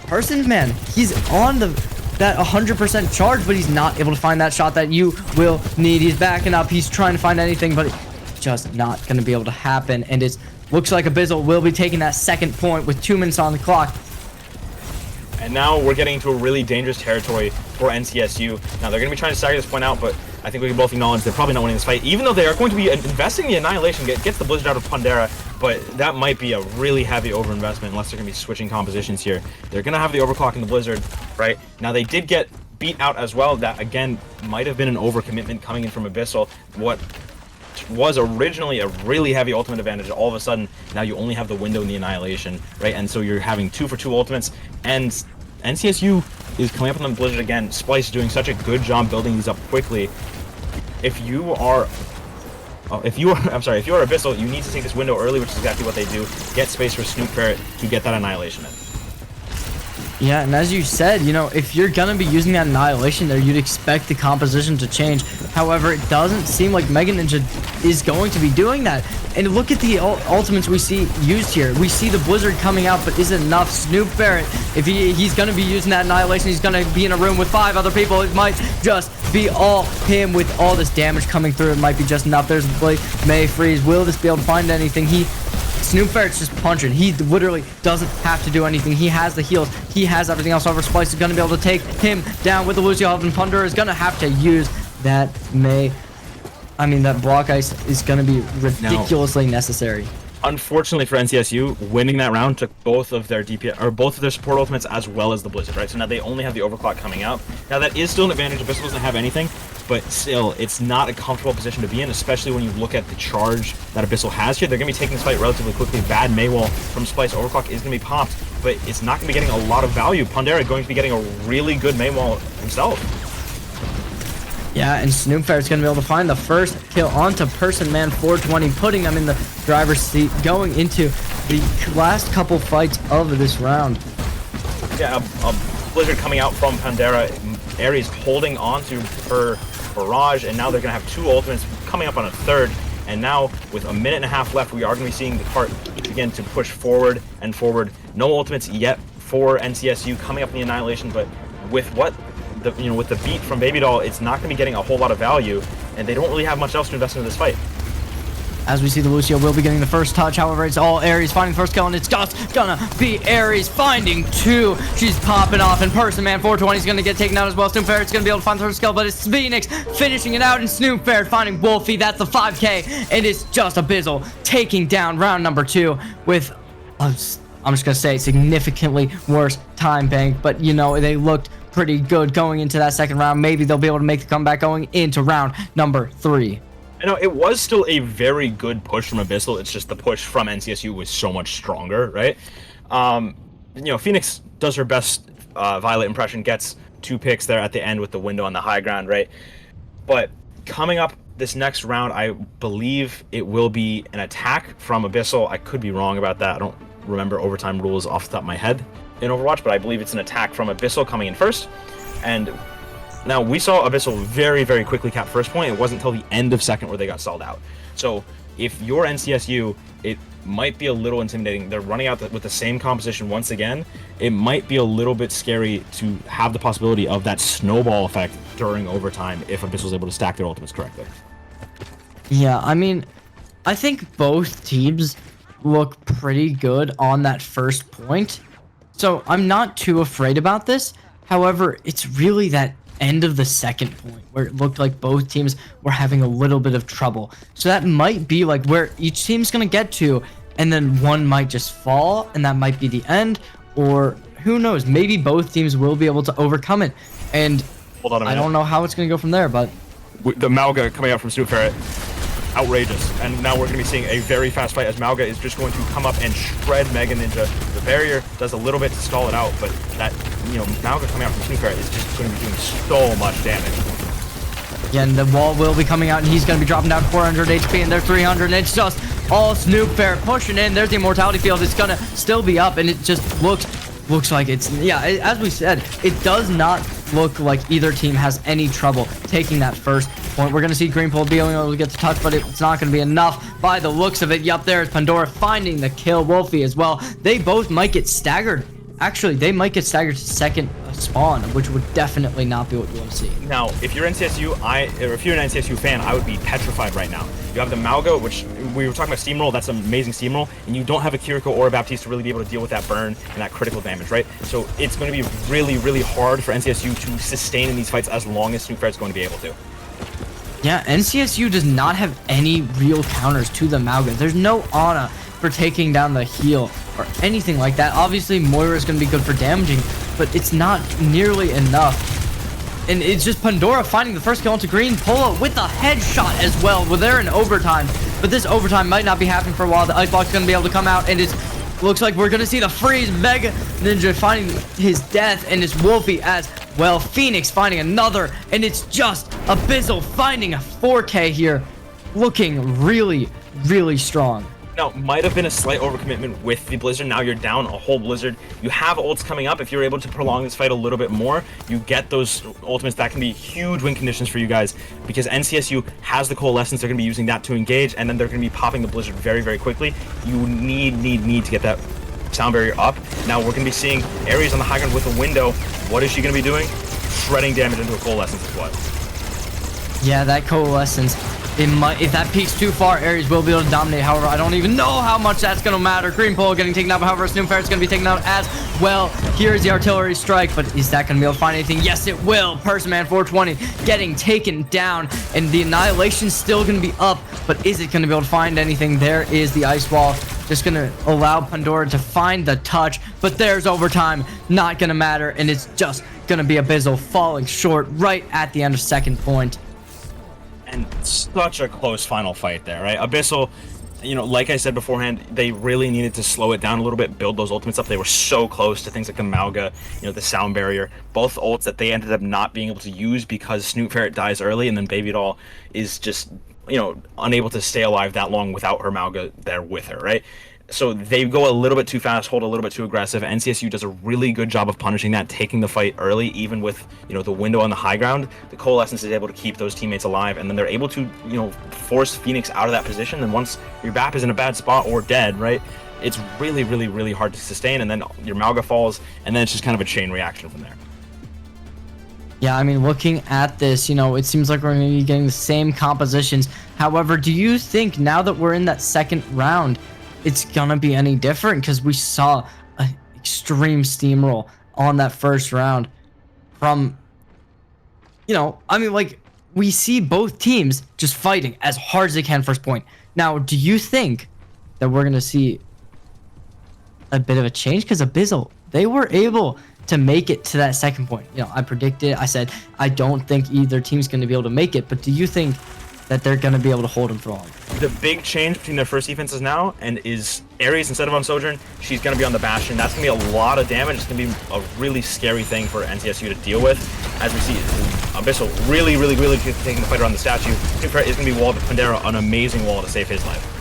Person Man, he's on that 100% charge, but he's not able to find that shot that you will need. He's backing up. He's trying to find anything, but it's just not going to be able to happen. And it looks like Abyssal will be taking that second point with 2 minutes on the clock.
And now we're getting into a really dangerous territory for NCSU. Now they're going to be trying to stagger this point out, but I think we can both acknowledge they're probably not winning this fight, even though they are going to be investing the Annihilation, gets the Blizzard out of Pondera, but that might be a really heavy overinvestment unless they're going to be switching compositions here. They're going to have the overclock in the Blizzard, right? Now they did get beat out as well. That, again, might have been an overcommitment coming in from Abyssal. What was originally a really heavy ultimate advantage, all of a sudden, now you only have the window in the Annihilation, right? And so you're having 2 for 2 ultimates, and NCSU is coming up on the Blizzard again. Splice doing such a good job building these up quickly. If you are Abyssal, you need to take this window early, which is exactly what they do. Get space for Snoop Ferret to get that Annihilation in.
Yeah, and as you said, you know, if you're gonna be using that Annihilation there, you'd expect the composition to change. However, it doesn't seem like Mega Ninja is going to be doing that. And look at the ultimates we see used here. We see the Blizzard coming out, but is it enough? Snoop Ferret, if he's gonna be using that Annihilation, he's gonna be in a room with 5 other people. It might just be all him with all this damage coming through. It might be just enough. There's Blake May Freeze. Will this be able to find anything? Snoop Ferret's just punching. He literally doesn't have to do anything. He has the heals. He has everything else. However, Splice is going to be able to take him down with the Lucio Health, and Ponder is going to have to use that that block ice is going to be ridiculously necessary.
Unfortunately for NCSU, winning that round took both of their DPS or both of their support ultimates as well as the Blizzard, right? So now they only have the overclock coming out. Now that is still an advantage. Abyssal doesn't have anything, but still, it's not a comfortable position to be in, especially when you look at the charge that Abyssal has here. They're going to be taking this fight relatively quickly. Bad Maywall from Splice. Overclock is going to be popped, but it's not going to be getting a lot of value. Pondera going to be getting a really good Maywall himself.
Yeah, and Snoop Ferret's going to be able to find the first kill onto Person Man 420, putting them in the driver's seat going into the last couple fights of this round.
Yeah, a Blizzard coming out from Pandera, Ares holding on to her barrage, and now they're going to have 2 ultimates coming up on a 3rd. And now, with a minute and a half left, we are going to be seeing the cart begin to push forward and forward. No ultimates yet for NCSU coming up in the Annihilation, but with with the beat from Baby Doll, it's not going to be getting a whole lot of value, and they don't really have much else to invest into this fight.
As we see, the Lucio will be getting the first touch. However, it's all Ares finding the first kill, and it's just gonna be Ares finding 2. She's popping off, and Person Man 420 is gonna get taken out as well. Snoopferret's gonna be able to find the first kill, but it's Phoenix finishing it out, and Snoopferret finding Wolfie. That's the 5K, and it's just Abyssal taking down round number 2 with, I'm just gonna say, significantly worse time bank. But you know, they looked pretty good going into that second round. Maybe they'll be able to make the comeback going into round number 3.
I know it was still a very good push from Abyssal. It's just the push from NCSU was so much stronger, right? Phoenix does her best Violet impression, gets 2 picks there at the end with the window on the high ground, right? But coming up this next round, I believe it will be an attack from Abyssal. I could be wrong about that. I don't remember overtime rules off the top of my head in Overwatch, but I believe it's an attack from Abyssal coming in first. And now, we saw Abyssal very, very quickly cap first point. It wasn't until the end of second where they got stalled out. So, if you're NCSU, it might be a little intimidating. They're running out with the same composition once again. It might be a little bit scary to have the possibility of that snowball effect during overtime if Abyssal's able to stack their ultimates correctly.
Yeah, I mean, I think both teams look pretty good on that first point. So, I'm not too afraid about this. However, it's really that end of the second point where it looked like both teams were having a little bit of trouble. So that might be like where each team's gonna get to, and then one might just fall, and that might be the end, or who knows, maybe both teams will be able to overcome it. And
hold on a minute.
I don't know how it's gonna go from there, but
the Malga coming out from Snoopferret, outrageous. And now we're going to be seeing a very fast fight as Malga is just going to come up and shred Mega Ninja. The barrier does a little bit to stall it out, but that, Malga coming out from Snoopferret is just going to be doing so much damage.
Again, the wall will be coming out, and he's going to be dropping down 400 HP, and they're 300, and it's just all Snoopferret pushing in. There's the Immortality Field. It's going to still be up, and it just looks like it's, as we said, it does not look like either team has any trouble taking that first point. We're going to see Greenpool being able to get the touch, but it's not going to be enough by the looks of it. Yup, there's Pandora finding the kill. Wolfie as well. They both might get staggered. Actually, they might get staggered to second spawn, which would definitely not be what you want to see.
Now, if you're NCSU, or if you're an NCSU fan, I would be petrified right now. You have the Malga, which we were talking about steamroll. That's an amazing steamroll, and you don't have a Kiriko or a Baptiste to really be able to deal with that burn and that critical damage, right? So it's going to be really, really hard for NCSU to sustain in these fights as long as Snoopferret's going to be able to.
Yeah, NCSU does not have any real counters to the Malga. There's no Ana for taking down the heal or anything like that. Obviously, Moira is going to be good for damaging, but it's not nearly enough. And it's just Pandora finding the first kill into Green. Polo with a headshot as well. Well, they're in overtime, but this overtime might not be happening for a while. The Icebox is going to be able to come out, and it looks like we're going to see the freeze. Mega Ninja finding his death, and it's Wolfie as well. Phoenix finding another, and it's just Abyssal finding a 4K here. Looking really, really strong.
Now, might have been a slight overcommitment with the Blizzard. Now you're down a whole Blizzard. You have ults coming up. If you're able to prolong this fight a little bit more, you get those ultimates. That can be huge win conditions for you guys because NCSU has the Coalescence. They're going to be using that to engage, and then they're going to be popping the Blizzard very, very quickly. You need to get that sound barrier up. Now we're going to be seeing Ares on the high ground with a window. What is she going to be doing? Shredding damage into a Coalescence is what.
Yeah, that Coalescence. If that peaks too far, Ares will be able to dominate. However, I don't even know how much that's going to matter. Green Pole getting taken out. However, Snoopferret's going to be taken out as well. Here's the artillery strike, but is that going to be able to find anything? Yes, it will. Person Man 420 getting taken down, and the Annihilation's still going to be up, but is it going to be able to find anything? There is the Ice Wall. Just going to allow Pandora to find the touch, but there's overtime. Not going to matter, and it's just going to be Abyssal falling short right at the end of second point.
And such a close final fight there, right? Abyssal, like I said beforehand, they really needed to slow it down a little bit, build those ultimates up. They were so close to things like the Malga, the sound barrier, both ults that they ended up not being able to use because Snoopferret dies early, and then Baby Doll is just, unable to stay alive that long without her Malga there with her, right? So they go a little bit too fast, hold a little bit too aggressive. NCSU does a really good job of punishing that, taking the fight early, even with, you know, the window on the high ground. The Coalescence is able to keep those teammates alive, and then they're able to, you know, force Phoenix out of that position. And once your BAP is in a bad spot or dead, right, it's really, really, really hard to sustain. And then your Malga falls, and then it's just kind of a chain reaction from there.
Yeah, I mean, looking at this, you know, it seems like we're going to be getting the same compositions. However, do you think now that we're in that second round, it's going to be any different? Because we saw an extreme steamroll on that first round from, you know, I mean, like, we see both teams just fighting as hard as they can first point. Now, do you think that we're going to see a bit of a change? Because Abyssal, they were able to make it to that second point. You know, I predicted, I said, I don't think either team's going to be able to make it, but do you think that they're going to be able to hold them for long?
The big change between their first defenses now and is Ares, instead of on Sojourn, she's going to be on the Bastion. That's going to be a lot of damage. It's going to be a really scary thing for NCSU to deal with. As we see, Abyssal really, really, really taking the fight around the statue. Is going to be walled with Pandera, an amazing wall to save his life.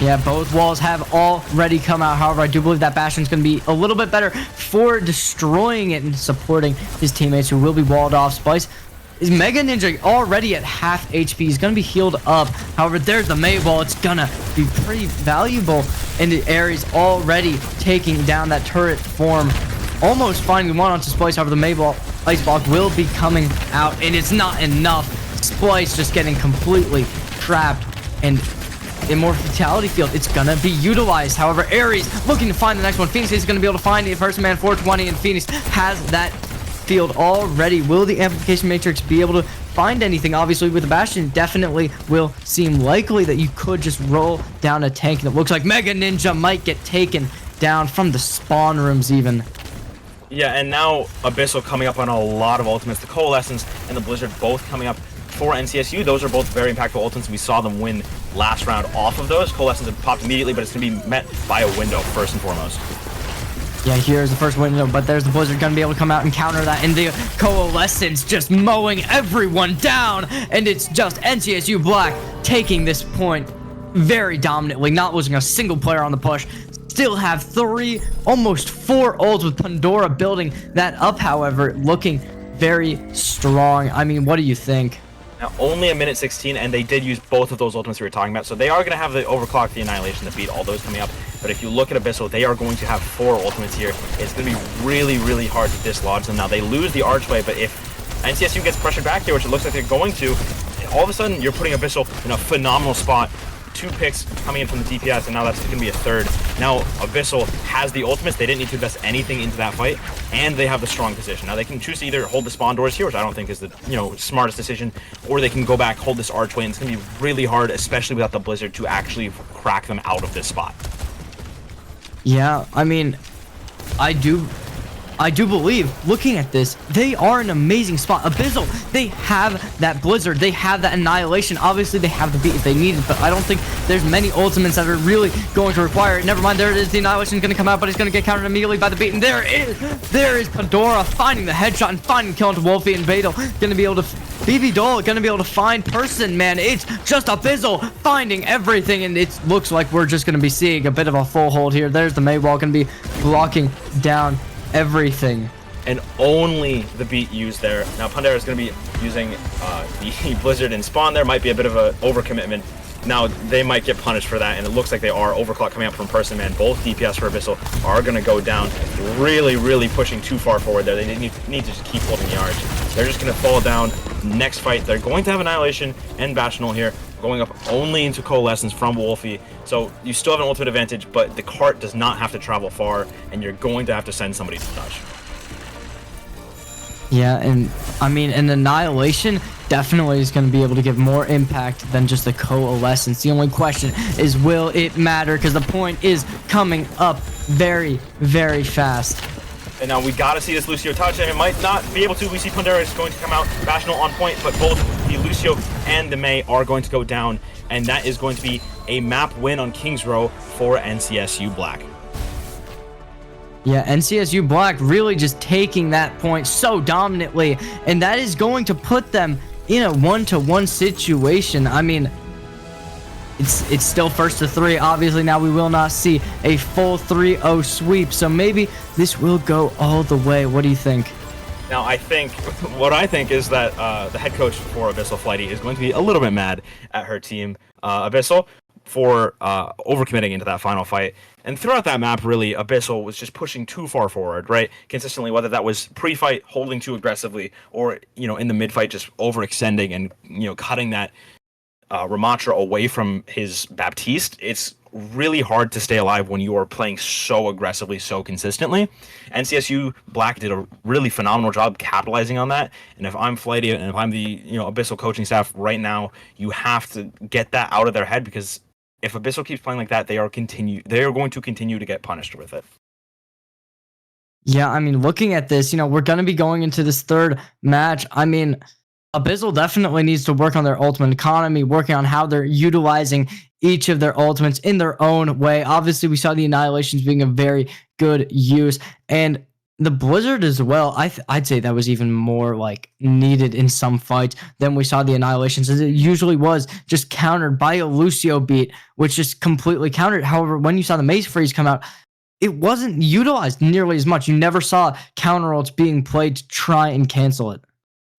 Yeah, both walls have already come out. However, I do believe that Bastion's going to be a little bit better for destroying it and supporting his teammates who will be walled off. Spice is Mega Ninja already at half HP. He's going to be healed up. However, there's the May Wall. It's going to be pretty valuable. And the Ares already taking down that turret form. Almost finding one onto Splice. However, the May Wall Ice Block will be coming out. And it's not enough. Splice just getting completely trapped. And Immortality Field, it's gonna be utilized. However, Ares looking to find the next one. Phoenix is gonna be able to find the first man 420, and Phoenix has that field already. Will the Amplification Matrix be able to find anything? Obviously, with the Bastion, definitely will seem likely that you could just roll down a tank, and it looks like Mega Ninja might get taken down from the spawn rooms even.
Yeah, and now Abyssal coming up on a lot of ultimates. The Coalescence and the Blizzard both coming up for NCSU. Those are both very impactful ultimates. We saw them win last round off of those. Coalescence have popped immediately, but it's going to be met by a window first and foremost.
Yeah, here's the first window, but there's the Blizzard gonna be able to come out and counter that, and the Coalescence just mowing everyone down, and it's just NCSU Black taking this point very dominantly, not losing a single player on the push. Still have 3, almost 4 ults with Pandora building that up, however, looking very strong. I mean, what do you think?
Now, only a minute 16, and they did use both of those ultimates we were talking about, so they are going to have the Overclock, the Annihilation to beat all those coming up. But if you look at Abyssal, they are going to have 4 ultimates here. It's going to be really, really hard to dislodge them. Now, they lose the Archway, but if NCSU gets pressured back here, which it looks like they're going to, all of a sudden, you're putting Abyssal in a phenomenal spot. 2 picks coming in from the DPS, and now that's going to be a third. Now, Abyssal has the ultimates. They didn't need to invest anything into that fight, and they have the strong position. Now, they can choose to either hold the spawn doors here, which I don't think is the, you know, smartest decision, or they can go back, hold this archway, and it's going to be really hard, especially without the Blizzard, to actually crack them out of this spot.
Yeah, I mean, I do believe, looking at this, they are an amazing spot. Abyssal, they have that Blizzard, they have that Annihilation. Obviously, they have the beat if they need it, but I don't think there's many ultimates that are really going to require it. Never mind, there it is. The Annihilation is going to come out, but it's going to get countered immediately by the beat. And there is Pandora finding the headshot and finding kill into Wolfie and Vadel. Going to be able to, BB Dole going to be able to find Person, man. It's just Abyssal finding everything, and it looks like we're just going to be seeing a bit of a full hold here. There's the Maywall going to be blocking down everything.
And only the beat used there. Now, Pandera is going to be using the Blizzard and Spawn. There might be a bit of an overcommitment. Now, they might get punished for that, and it looks like they are. Overclock coming up from Person, man. Both DPS for Abyssal are going to go down. Really, really pushing too far forward there. They need to just keep holding the arch. They're just going to fall down. Next fight, they're going to have Annihilation and Bastional here, going up only into Coalescence from Wolfie. So you still have an ultimate advantage, but the cart does not have to travel far, and you're going to have to send somebody to touch.
Yeah, and I mean, an Annihilation definitely is going to be able to give more impact than just the Coalescence. The only question is, will it matter? Because the point is coming up very, very fast.
And now we got to see this Lucio touch, and it might not be able to. We see Pandera is going to come out, Bastional on point, but both the Lucio and the May are going to go down, and that is going to be a map win on Kings Row for NCSU Black.
Yeah, NCSU Black really just taking that point so dominantly, and that is going to put them in a 1-to-1 situation. I mean, It's still first to 3. Obviously, now we will not see a full 3-0 sweep. So maybe this will go all the way. What do you think?
Now, what I think is that the head coach for Abyssal Flighty is going to be a little bit mad at her team, Abyssal, for overcommitting into that final fight. And throughout that map, really, Abyssal was just pushing too far forward, right? Consistently, whether that was pre-fight holding too aggressively, or in the mid-fight just overextending and cutting that Ramatra away from his Baptiste. It's really hard to stay alive when you are playing so aggressively, so consistently. NCSU Black did a really phenomenal job capitalizing on that. And if I'm Flighty and if I'm the Abyssal coaching staff right now, you have to get that out of their head, because if Abyssal keeps playing like that, they are going to continue to get punished with it.
Yeah, I mean, looking at this, we're going to be going into this third match. I mean, Abyssal definitely needs to work on their ultimate economy, working on how they're utilizing each of their ultimates in their own way. Obviously, we saw the Annihilations being a very good use, and the Blizzard as well. I'd say that was even more needed in some fights than we saw the Annihilations, as it usually was just countered by a Lucio beat, which just completely countered. However, when you saw the Maze Freeze come out, it wasn't utilized nearly as much. You never saw counter ults being played to try and cancel it.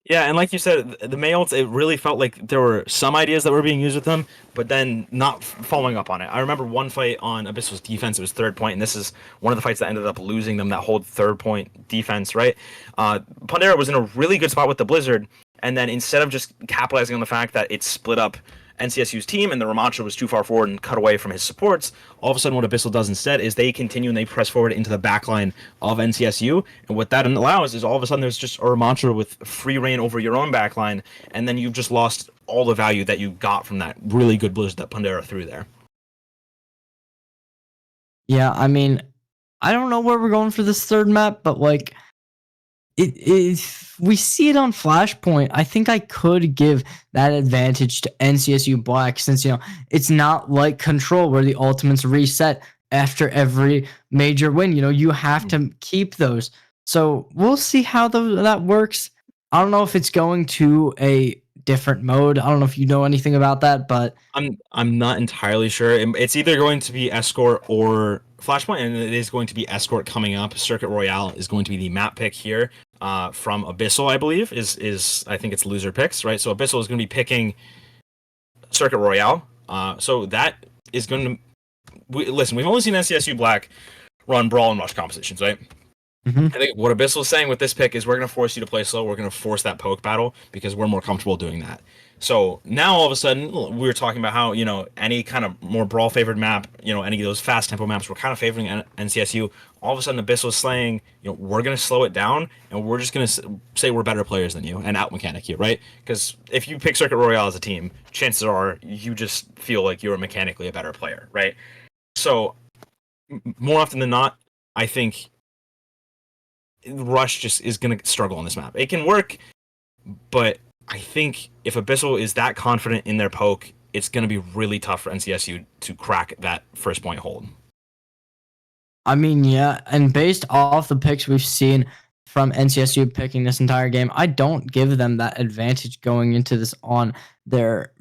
Yeah, and like you said, the May ults, it really felt like there were some ideas that were being used with them, but then not following up on it. I remember one fight on Abyssal's defense, it was third point, and this is one of the fights that ended up losing them, that whole third point defense, right? Pondera was in a really good spot with the Blizzard, and then instead of just capitalizing on the fact that it split up NCSU's team and the Ramatra was too far forward and cut away from his supports, all of a sudden what Abyssal does instead is they continue and they press forward into the backline of NCSU, and what that allows is all of a sudden there's just a Ramatra with free reign over your own backline, and then you've just lost all the value that you got from that really good Blizzard that Pondera threw there.
Yeah, I mean, I don't know where we're going for this third map, but if we see it on Flashpoint, I think I could give that advantage to NCSU Black, since it's not like Control where the ultimates reset after every major win. You have to keep those. So we'll see how that works. I don't know if it's going to a different mode. I don't know if you know anything about that, but
I'm not entirely sure. It's either going to be Escort or Flashpoint, and it is going to be Escort coming up. Circuit Royale is going to be the map pick here from Abyssal, I believe. I think it's loser picks, right? So Abyssal is going to be picking Circuit Royale. So that is going to... Listen, we've only seen NCSU Black run Brawl and Rush compositions, right?
Mm-hmm.
I think what Abyssal is saying with this pick is we're going to force you to play slow. We're going to force that poke battle because we're more comfortable doing that. So now all of a sudden, we were talking about how, any kind of more brawl favored map, any of those fast tempo maps, we're kind of favoring NCSU. All of a sudden, Abyssal is saying, we're going to slow it down and we're just going to say we're better players than you and out mechanic you, right? Because if you pick Circuit Royale as a team, chances are you just feel like you're mechanically a better player, right? So more often than not, I think Rush just is going to struggle on this map. It can work, but I think if Abyssal is that confident in their poke, it's going to be really tough for NCSU to crack that first point hold.
I mean, yeah, and based off the picks we've seen from NCSU picking this entire game, I don't give them that advantage going into this on their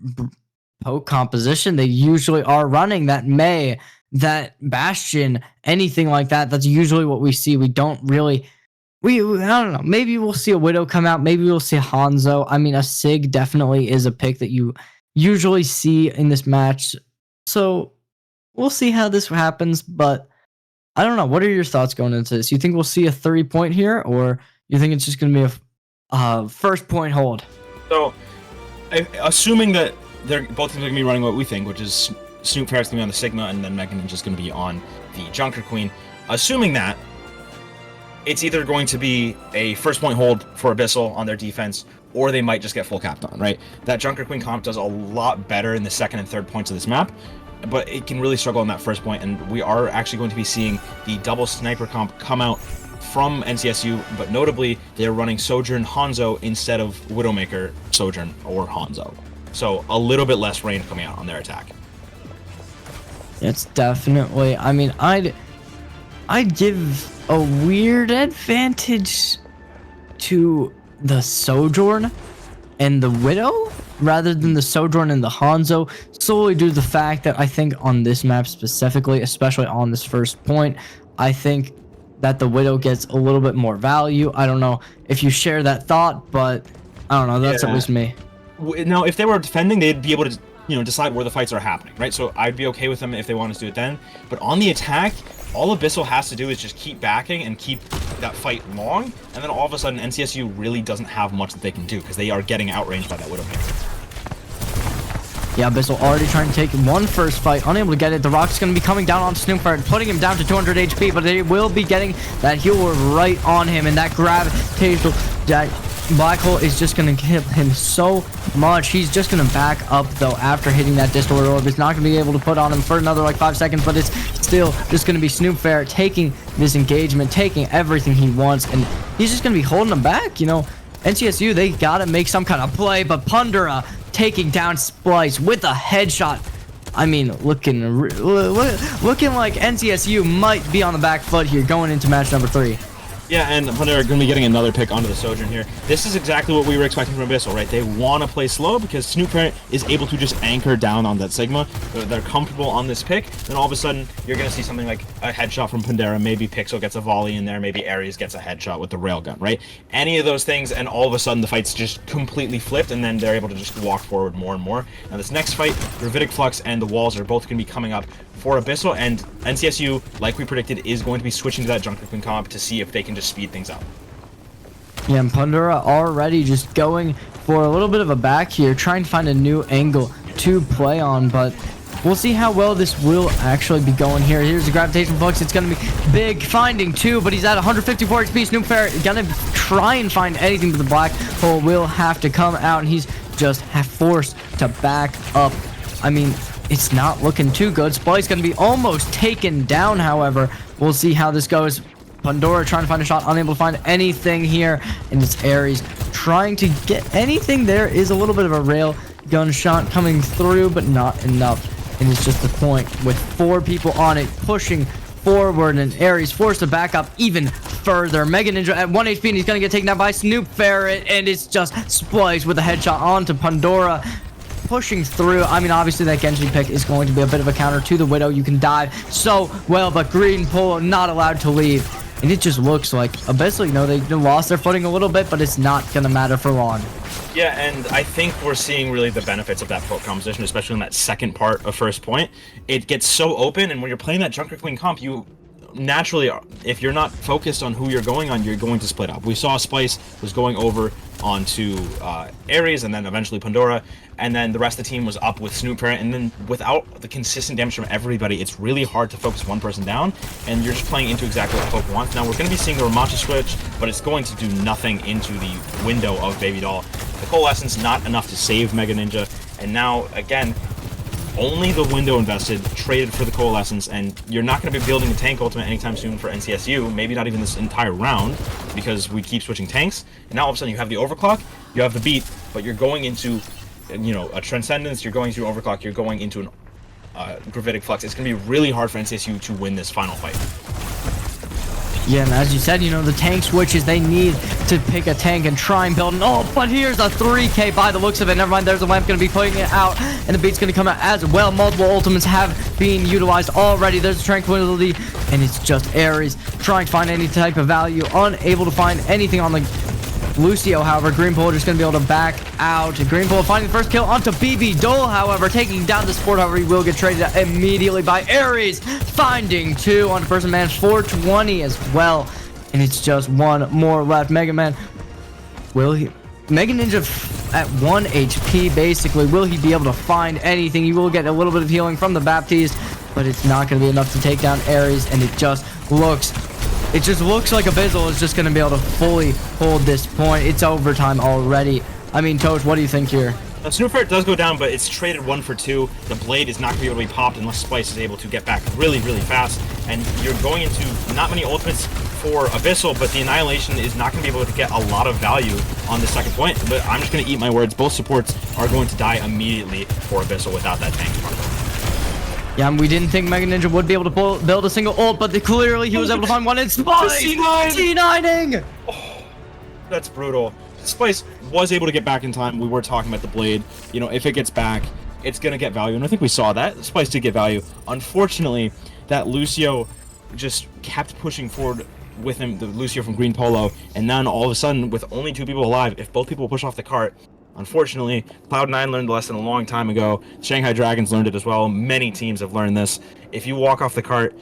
poke composition. They usually are running that May, that Bastion, anything like that. That's usually what we see. We don't really... I don't know. Maybe we'll see a Widow come out. Maybe we'll see Hanzo. I mean, a Sig definitely is a pick that you usually see in this match. So we'll see how this happens. But I don't know. What are your thoughts going into this? You think we'll see a 30-point here, or you think it's just going to be a first point hold?
So, assuming that they're both going to be running what we think, which is Snoop Ferret's going to be on the Sigma, and then Mega Ninja's going to be on the Junker Queen. Assuming that, it's either going to be a first point hold for Abyssal on their defense, or they might just get full capped on, right? That Junker Queen comp does a lot better in the second and third points of this map, but it can really struggle on that first point, and we are actually going to be seeing the double sniper comp come out from NCSU, but notably, they're running Sojourn Hanzo instead of Widowmaker Sojourn or Hanzo. So a little bit less range coming out on their attack.
It's definitely... I mean, I'd give a weird advantage to the Sojourn and the Widow, rather than the Sojourn and the Hanzo, solely due to the fact that I think on this map specifically, especially on this first point, I think that the Widow gets a little bit more value. I don't know if you share that thought, but I don't know. That's at least me.
Now, if they were defending, they'd be able to, decide where the fights are happening, right? So I'd be okay with them if they wanted to do it then. But on the attack, all Abyssal has to do is just keep backing and keep that fight long, and then all of a sudden NCSU really doesn't have much that they can do because they are getting outranged by that Widowmaker.
Yeah, Abyssal already trying to take one first fight, unable to get it. The Rock's going to be coming down on Snoopfire, putting him down to 200 HP, but they will be getting that heal right on him, and that gravitational black hole is just going to kill him so much. He's just going to back up, though, after hitting that Distorted Orb. It's not going to be able to put on him for another, like, 5 seconds, but it's still just going to be Snoopfire taking this engagement, taking everything he wants, and he's just going to be holding him back, NCSU, they got to make some kind of play, but Pundura taking down Splice with a headshot. I mean, looking like NCSU might be on the back foot here going into match number 3.
Yeah, and they're going to be getting another pick onto the Sojourn here. This is exactly what we were expecting from Abyssal, right? They want to play slow because Snoop Parent is able to just anchor down on that Sigma. They're comfortable on this pick. Then all of a sudden, you're going to see something like a headshot from Pandera. Maybe Pixel gets a volley in there. Maybe Ares gets a headshot with the railgun, right? Any of those things, and all of a sudden, the fight's just completely flipped, and then they're able to just walk forward more and more. Now, this next fight, Gravitic Flux and the Walls are both going to be coming up for Abyssal, and NCSU, like we predicted, is going to be switching to that Junker Queen comp to see if they can just speed things up.
Yeah, and Pandora already just going for a little bit of a back here, trying to find a new angle to play on, but we'll see how well this will actually be going here. Here's the Gravitational Flux. It's going to be big, finding 2, but he's at 154 HP. Snoopfire going to try and find anything, but the black hole will have to come out, and he's just forced to back up. I mean, it's not looking too good. Splice going to be almost taken down, however. We'll see how this goes. Pandora trying to find a shot, unable to find anything here. And it's Ares trying to get anything. There is a little bit of a rail gun shot coming through, but not enough. And it's just the point with 4 people on it, pushing forward, and Ares forced to back up even further. Mega Ninja at 1 HP, and he's going to get taken down by Snoop Ferret. And it's just Splice with a headshot onto Pandora, pushing through. I mean, obviously that Genji pick is going to be a bit of a counter to the Widow. You can dive so well, but Green Polo not allowed to leave. And it just looks like Abyssal, they lost their footing a little bit, but it's not going to matter for long.
Yeah, and I think we're seeing really the benefits of that poke composition, especially in that second part of first point. It gets so open, and when you're playing that Junker Queen comp, you naturally, if you're not focused on who you're going on, you're going to split up. We saw Splice was going over onto Ares, and then eventually Pandora, and then the rest of the team was up with Snoop Parent, and then without the consistent damage from everybody, it's really hard to focus one person down, and you're just playing into exactly what Poke wants. Now, we're going to be seeing the Ramacha switch, but it's going to do nothing into the window of Baby Doll. The Coalescence, not enough to save Mega Ninja, and now, again, only the window invested, traded for the Coalescence, and you're not going to be building a tank ultimate anytime soon for NCSU, maybe not even this entire round, because we keep switching tanks, and now all of a sudden you have the Overclock, you have the Beat, but you're going into, a Transcendence, you're going through Overclock, you're going into an Gravitic Flux. It's going to be really hard for NCSU to win this final fight.
Yeah, and as you said, the tank switches, they need to pick a tank and try and build an ult, but here's a 3K by the looks of it. Never mind, there's a lamp going to be putting it out, and the Beat's going to come out as well. Multiple ultimates have been utilized already. There's a Tranquility, and it's just Ares trying to find any type of value, unable to find anything on the Lucio. However, Greenpool just going to be able to back out. Greenpool finding the first kill onto BB Dole, however, taking down the support. However, he will get traded immediately by Ares, finding 2 on Person Man, 420 as well. And it's just 1 more left. Mega Man, will he? Mega Ninja at 1 HP, basically. Will he be able to find anything? He will get a little bit of healing from the Baptiste, but it's not going to be enough to take down Ares, and it just looks like Abyssal is just going to be able to fully hold this point. It's overtime already. I mean, Tosh, what do you think here?
Snoopfart does go down, but it's traded 1 for 2. The blade is not going to be able to be popped unless Splice is able to get back really, really fast. And you're going into not many ultimates for Abyssal, but the Annihilation is not going to be able to get a lot of value on the second point. But I'm just going to eat my words. Both supports are going to die immediately for Abyssal without that tank in front of them.
Yeah, we didn't think Mega Ninja would be able to build a single ult, but clearly he was able to find one in Splice.
C9!
C9ing!
Oh, that's brutal. Splice was able to get back in time. We were talking about the blade. You know, if it gets back, it's going to get value. And I think we saw that. Splice did get value. Unfortunately, that Lucio just kept pushing forward with him, the Lucio from Green Polo. And then all of a sudden, with only 2 people alive, if both people push off the cart, unfortunately, Cloud9 learned the lesson a long time ago. Shanghai Dragons learned it as well. Many teams have learned this. If you walk off the cart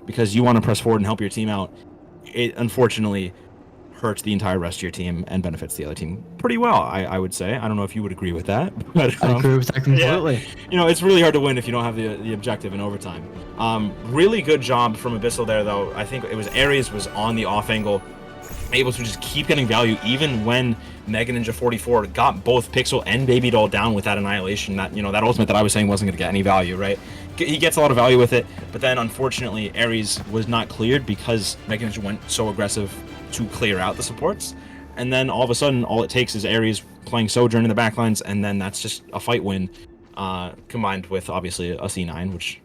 because you want to press forward and help your team out, it unfortunately hurts the entire rest of your team and benefits the other team pretty well, I would say. I don't know if you would agree with that, but
I agree with that completely.
yeah, you know, it's really hard to win if you don't have the objective in overtime. Really good job from Abyssal there, though. I think it was Ares was on the off angle, able to just keep getting value even when Mega Ninja 44 got both Pixel and Baby Doll down with that annihilation, that, you know, that ultimate that I was saying wasn't going to get any value, right? He gets a lot of value with it, but then unfortunately Ares was not cleared because Mega Ninja went so aggressive to clear out the supports, and then all of a sudden all it takes is Ares playing Sojourn in the backlines, and then that's just a fight win, combined with obviously a C9, which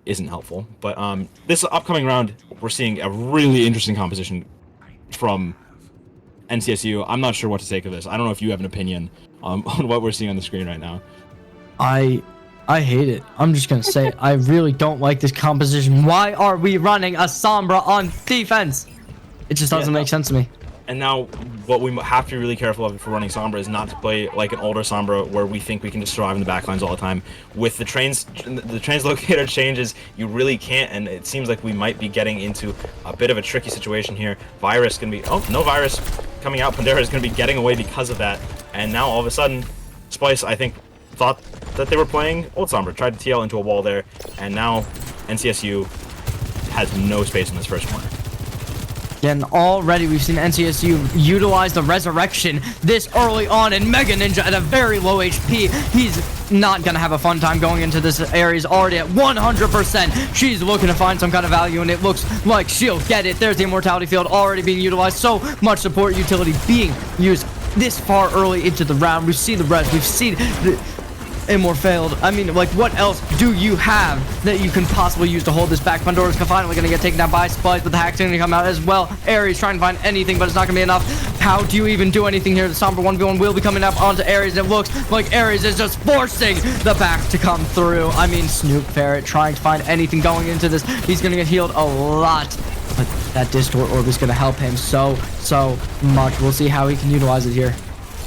isn't helpful. But this upcoming round, we're seeing a really interesting composition from NCSU. I'm not sure what to take of this. I don't know if you have an opinion on what we're seeing on the screen right now.
I hate it. I'm just gonna say it. I really don't like this composition. Why are we running a Sombra on defense? It just doesn't make sense to me.
And now, what we have to be really careful of if we're running Sombra is not to play like an older Sombra where we think we can just survive in the backlines all the time. With the translocator changes, you really can't, and it seems like we might be getting into a bit of a tricky situation here. Virus gonna be, oh, no Virus coming out. Pandera is gonna be getting away because of that, and now all of a sudden, Splice, I think, thought that they were playing old Sombra, tried to TL into a wall there, and now NCSU has no space in this first corner.
And already we've seen NCSU utilize the resurrection this early on, and Mega Ninja at a very low HP. He's not gonna have a fun time going into this area. He's already at 100%. She's looking to find some kind of value, and it looks like she'll get it. There's the immortality field already being utilized. So much support utility being used this far early into the round. We've seen the res, we've seen the failed. I mean, like, what else do you have that you can possibly use to hold this back? Pandora's finally gonna get taken down by Splice, but the hack's gonna come out as well. Ares trying to find anything, but it's not gonna be enough. How do you even do anything here? The Sombra 1v1 will be coming up onto Ares, and it looks like Ares is just forcing the back to come through. I mean, Snoop Ferret trying to find anything going into this. He's gonna get healed a lot, but that Distort Orb is gonna help him so much. We'll see how he can utilize it here.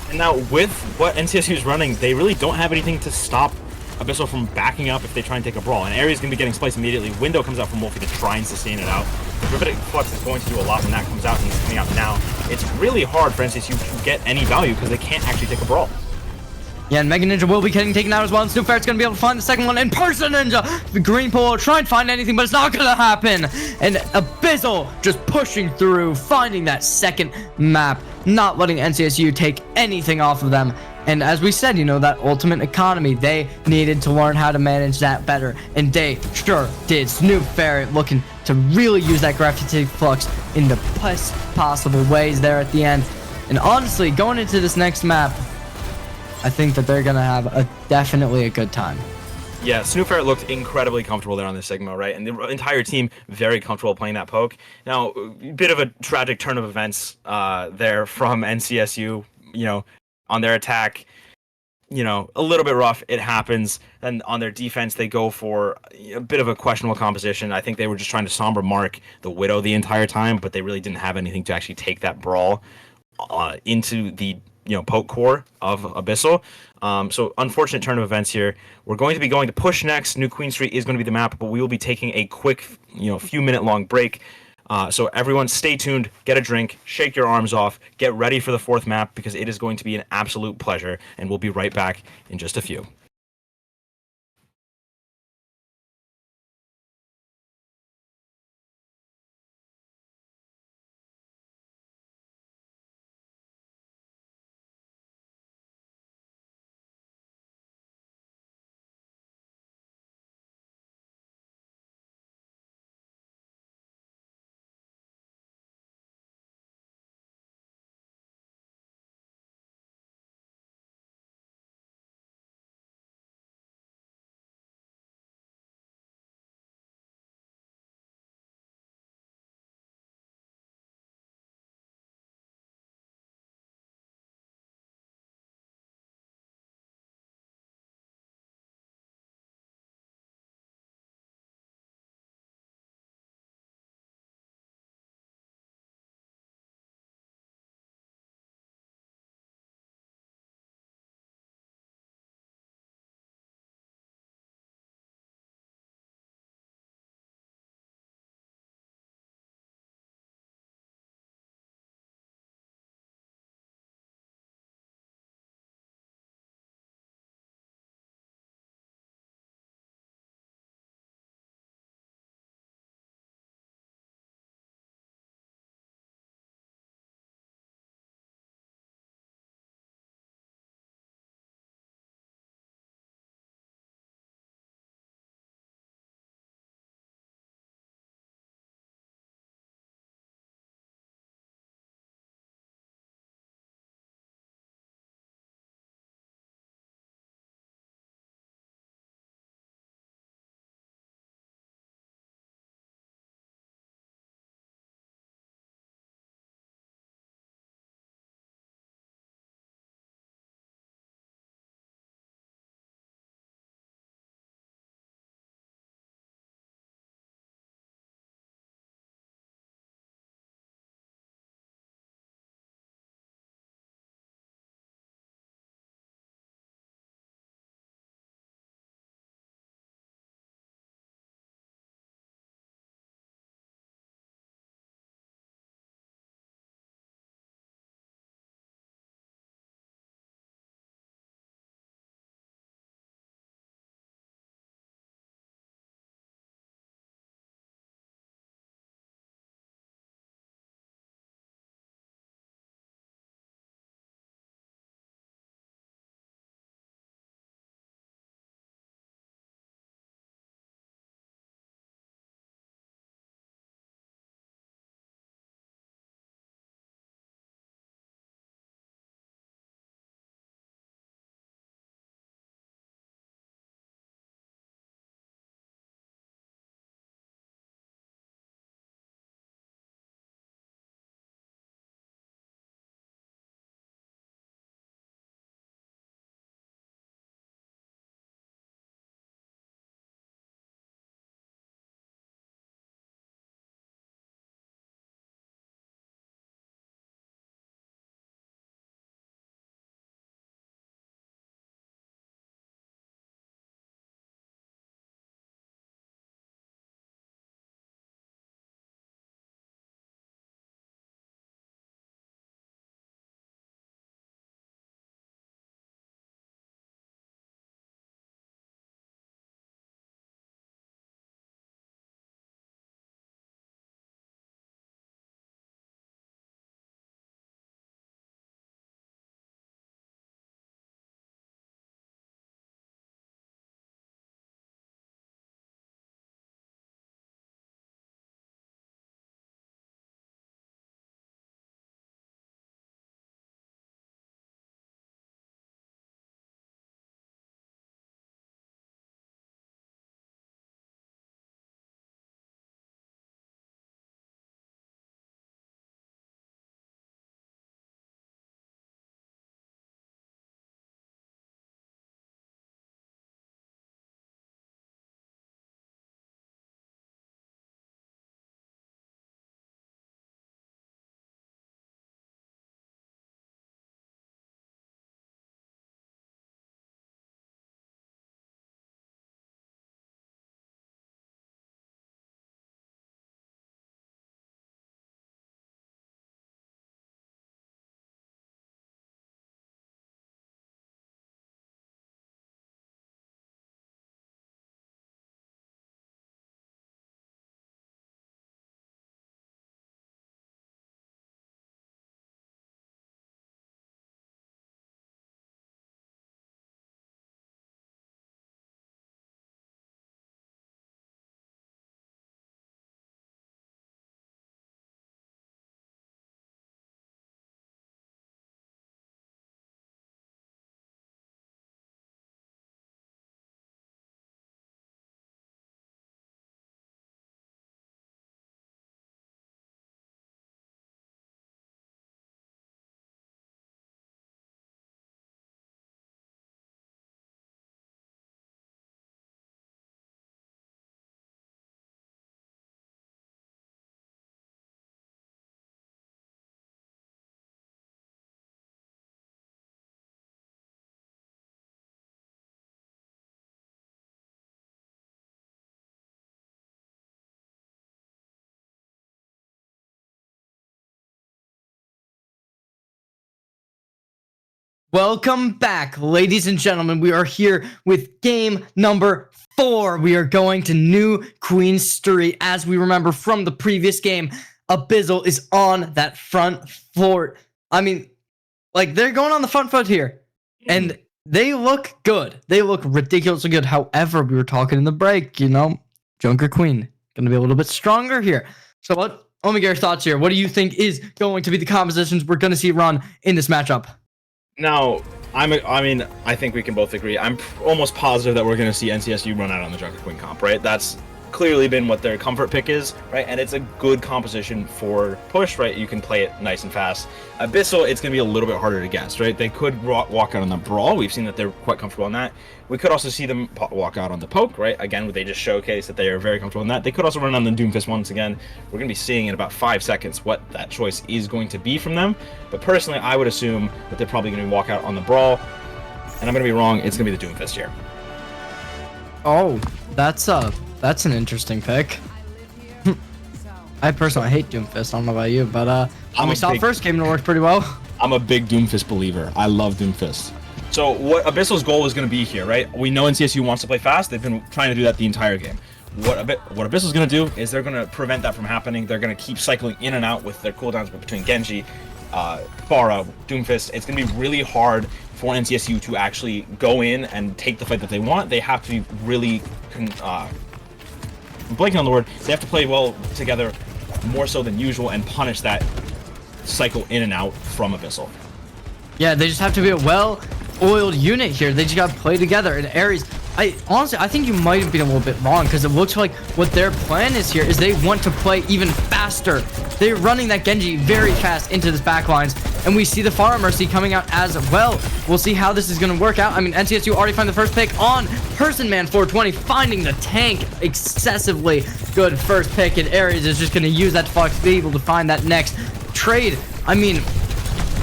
And now, with what NCSU is running, they really don't have anything to stop Abyssal from backing up if they try and take a brawl. And Ares is going to be getting spliced immediately. Window comes out from Wolfie to try and sustain it out. The Gravitic Flux is going to do a lot when that comes out, and he's coming out now. It's really hard for NCSU to get any value because they can't actually take a brawl.
Yeah, and Mega Ninja will be getting taken out as well, and Snoop Ferret's gonna be able to find the second one in person. Ninja, the Green Polo, try and find anything, but it's not gonna happen. And Abyssal just pushing through, finding that second map, not letting NCSU take anything off of them. And as we said, you know, that ultimate economy, they needed to learn how to manage that better, and they sure did. Snoop Ferret looking to really use that Gravitic Flux in the best possible ways there at the end. And honestly, going into this next map, I think that they're going to have definitely a good time.
Yeah, Snoop Ferret looked incredibly comfortable there on this Sigma, right? And the entire team very comfortable playing that poke. Now, a bit of a tragic turn of events there from NCSU, you know, on their attack. You know, a little bit rough, it happens. And on their defense, they go for a bit of a questionable composition. I think they were just trying to Sombra mark the Widow the entire time, but they really didn't have anything to actually take that brawl into the, you know, poke core of Abyssal. So unfortunate turn of events here. We're going to be going to push next. New Queen Street is going to be the map, but we will be taking a quick, you know, few minute long break. So everyone stay tuned, get a drink, shake your arms off, get ready for the fourth map because it is going to be an absolute pleasure, and we'll be right back in just a few.
Welcome back, ladies and gentlemen. We are here with game number 4. We are going to New Queen Street. As we remember from the previous game, Abyssal is on that front fort. I mean, like, they're going on the front foot here. And they look good. They look ridiculously good. However, we were talking in the break, Junker Queen going to be a little bit stronger here. So let me get your thoughts here. What do you think is going to be the compositions we're going to see run in this matchup?
Now, I think we can both agree. I'm almost positive that we're going to see NCSU run out on the Junker Queen comp, right? That's clearly been what their comfort pick is, right? And it's a good composition for push, right? You can play it nice and fast. Abyssal, it's going to be a little bit harder to guess, right? They could walk out on the brawl. We've seen that they're quite comfortable on that. We could also see them walk out on the poke, right? Again, they just showcase that they are very comfortable in that. They could also run on the Doomfist once again. We're going to be seeing in about 5 seconds what that choice is going to be from them. But personally, I would assume that they're probably going to walk out on the brawl. And I'm going to be wrong. It's going to be the Doomfist here.
Oh, that's an interesting pick. I personally hate Doomfist. I don't know about you, but we saw first game and it worked pretty well.
I'm a big Doomfist believer. I love Doomfist. So what Abyssal's goal is going to be here, right? We know NCSU wants to play fast. They've been trying to do that the entire game. What Abyssal's going to do is they're going to prevent that from happening. They're going to keep cycling in and out with their cooldowns between Genji, Pharah, Doomfist. It's going to be really hard for NCSU to actually go in and take the fight that they want. They have to be really blanking on the word. They have to play well together, more so than usual, and punish that cycle in and out from Abyssal.
Yeah, they just have to be a well-oiled unit here. They just got to play together. And Ares, I think you might have been a little bit wrong, because it looks like what their plan is here is they want to play even faster. They're running that Genji very fast into this backlines, and we see the Pharah Mercy coming out as well. We'll see how this is going to work out. I mean, NCSU already find the first pick on Person Man 420, finding the tank. Excessively good first pick, and Ares is just going to use that to be able to find that next trade. I mean,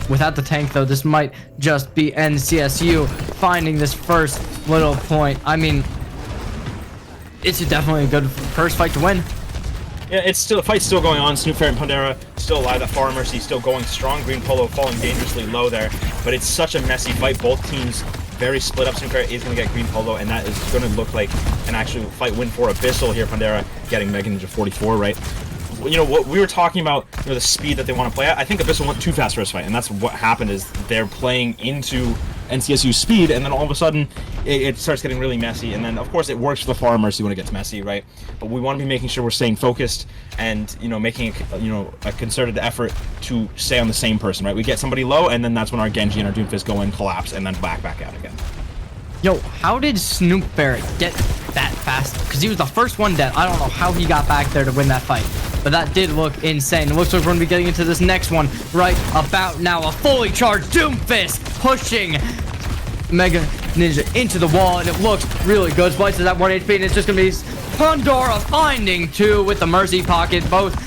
without the tank, though, this might just be NCSU finding this first little point. I mean, it's definitely a good first fight to win.
Yeah, the fight's still going on. Snoop Ferret and Pandera still alive. That Pharah Mercy still going strong. Green Polo falling dangerously low there. But it's such a messy fight. Both teams very split up. Snoop Ferret is going to get Green Polo, and that is going to look like an actual fight win for Abyssal here. Pandera getting Mega Ninja 44, right? What we were talking about, the speed that they want to play at. I think Abyssal went too fast for this fight, and that's what happened. Is they're playing into NCSU's speed, and then all of a sudden it starts getting really messy. And then of course it works for the Pharah Mercy when it gets messy, right? But we want to be making sure we're staying focused and making a concerted effort to stay on the same person, right? We get somebody low, and then that's when our Genji and our Doomfist go in, collapse, and then back out again.
Yo, how did Snoop Ferret get that fast? Because he was the first one dead. I don't know how he got back there to win that fight, but that did look insane. It looks like we're going to be getting into this next one right about now. A fully charged Doomfist pushing Mega Ninja into the wall, and it looks really good. Splices at 1 HP, and it's just going to be Pandora finding 2 with the Mercy Pocket. Both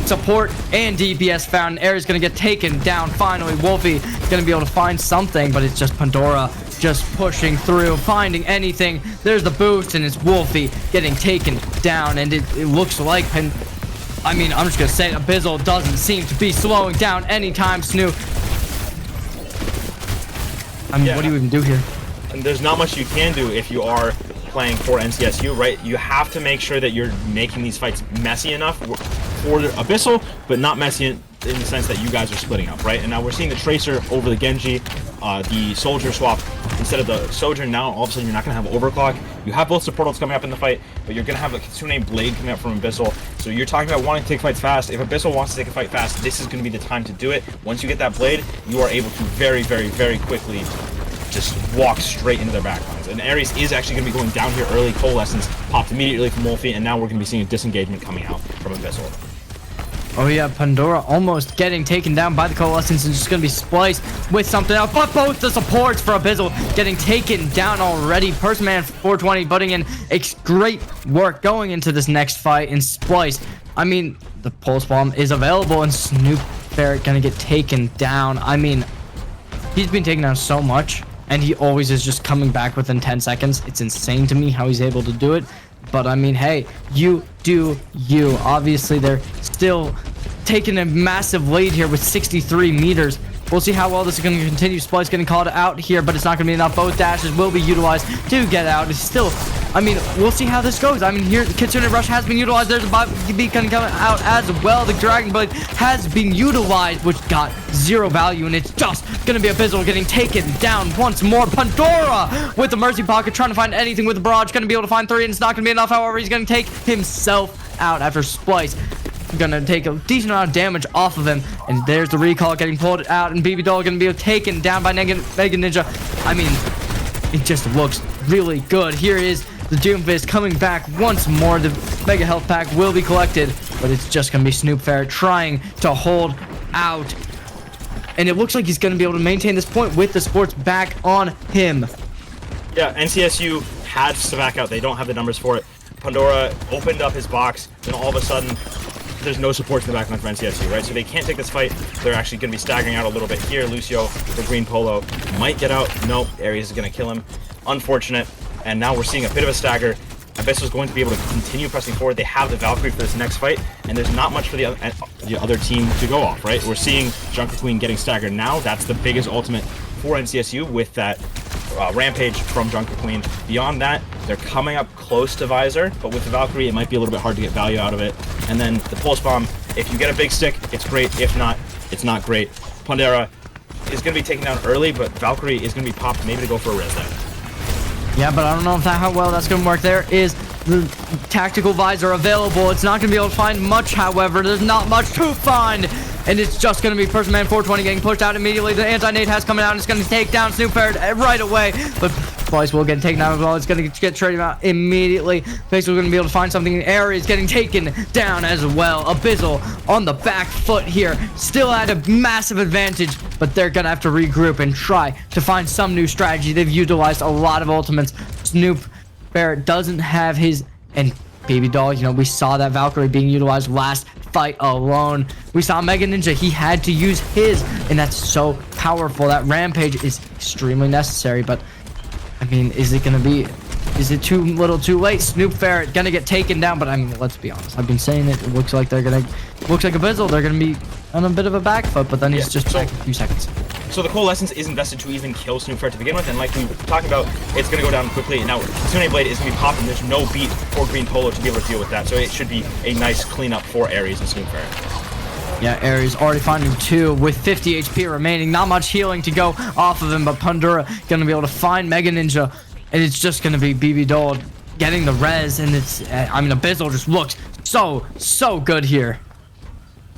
support and DPS found. Ares going to get taken down finally. Wolfie is going to be able to find something, but it's just Pandora just pushing through, finding anything. There's the boost, and it's Wolfie getting taken down, and it looks like I'm just gonna say Abyssal doesn't seem to be slowing down anytime soon. What do you even do here?
And there's not much you can do if you are playing for NCSU, right? You have to make sure that you're making these fights messy enough for Abyssal, but not messy in the sense that you guys are splitting up, right? And now we're seeing the Tracer over the Genji, the Soldier swap instead of the Sojourn. Now all of a sudden you're not going to have overclock. You have both support ults coming up in the fight, but you're going to have a Kitsune Blade coming up from Abyssal. So you're talking about wanting to take fights fast. If Abyssal wants to take a fight fast, this is going to be the time to do it. Once you get that Blade, you are able to very, very, very quickly just walk straight into their backlines. And Ares is actually going to be going down here early. Coalescence popped immediately from Wolfie, and now we're going to be seeing a disengagement coming out from Abyssal.
Oh yeah, Pandora almost getting taken down by the Coalescence and just going to be spliced with something else. But both the supports for Abyssal getting taken down already. Person Man 420 putting in great work going into this next fight and splice. I mean, the Pulse Bomb is available, and Snoop Ferret going to get taken down. I mean, he's been taken down so much, and he always is just coming back within 10 seconds. It's insane to me how he's able to do it. But I mean, hey, you do you. Obviously, they're still taking a massive lead here with 63 meters. We'll see how well this is going to continue. Splice getting called out here, but it's not going to be enough. Both dashes will be utilized to get out. It's still, I mean, we'll see how this goes. I mean, here, Kitsune Rush has been utilized. There's a beat coming out as well. The Dragon Blade has been utilized, which got 0 value, and it's just going to be Abyssal getting taken down once more. Pandora with the Mercy Pocket trying to find anything with the barrage. Going to be able to find 3, and it's not going to be enough. However, he's going to take himself out after Splice. Gonna take a decent amount of damage off of him, and there's the recall getting pulled out, and BB Doll gonna be taken down by Mega Ninja. I mean, it just looks really good. Here is the Doomfist coming back once more. The Mega Health Pack will be collected, but it's just gonna be Snoop Ferret trying to hold out, and it looks like he's gonna be able to maintain this point with the sports back on him.
Yeah, NCSU had to back out. They don't have the numbers for it. Pandora opened up his box, then all of a sudden there's no support in the backline for NCSU, right? So they can't take this fight. They're actually going to be staggering out a little bit here. Lucio, the green polo, might get out. Nope, Ares is going to kill him. Unfortunate. And now we're seeing a bit of a stagger. Abyssal is going to be able to continue pressing forward. They have the Valkyrie for this next fight, and there's not much for the other team to go off, right? We're seeing Junker Queen getting staggered now. That's the biggest ultimate for NCSU with that Rampage from Junker Queen. Beyond that, they're coming up close to Visor, but with the Valkyrie, it might be a little bit hard to get value out of it. And then the Pulse Bomb, if you get a big stick, it's great. If not, it's not great. Pandora is going to be taken down early, but Valkyrie is going to be popped maybe to go for a res there.
Yeah, but I don't know if how well that's going to work. There is the Tactical Visor available. It's not going to be able to find much, however. There's not much to find. And it's just going to be Person Man 420 getting pushed out immediately. The Anti-Nade has coming out, and it's going to take down Snoop Ferret right away. But Splice will get taken out as well. It's going to get traded out immediately. Basically going to be able to find something. Ares getting taken down as well. Abyssal on the back foot here. Still at a massive advantage, but they're going to have to regroup and try to find some new strategy. They've utilized a lot of ultimates. Snoop Ferret doesn't have his... And Baby Doll, you know, we saw that Valkyrie being utilized last fight alone. We saw Mega Ninja, he had to use his, and that's so powerful. That Rampage is extremely necessary, but I mean, is it too little too late? Snoop Ferret gonna get taken down, but I mean, let's be honest, I've been saying it. It looks like Abyssal, they're gonna be on a bit of a back foot, but then he's just back a few seconds.
So the Coalescence is invested to even kill Snoop Ferret to begin with, and like we were talking about, it's going to go down quickly. Now, Kitsune Blade is going to be popping. There's no beat for Green Polo to be able to deal with that, so it should be a nice cleanup for Ares and Snoop Ferret.
Yeah, Ares already finding 2 with 50 HP remaining. Not much healing to go off of him, but Pandora going to be able to find Mega Ninja, and it's just going to be BB Doll getting the res, and it's, I mean, Abyssal just looks so good here.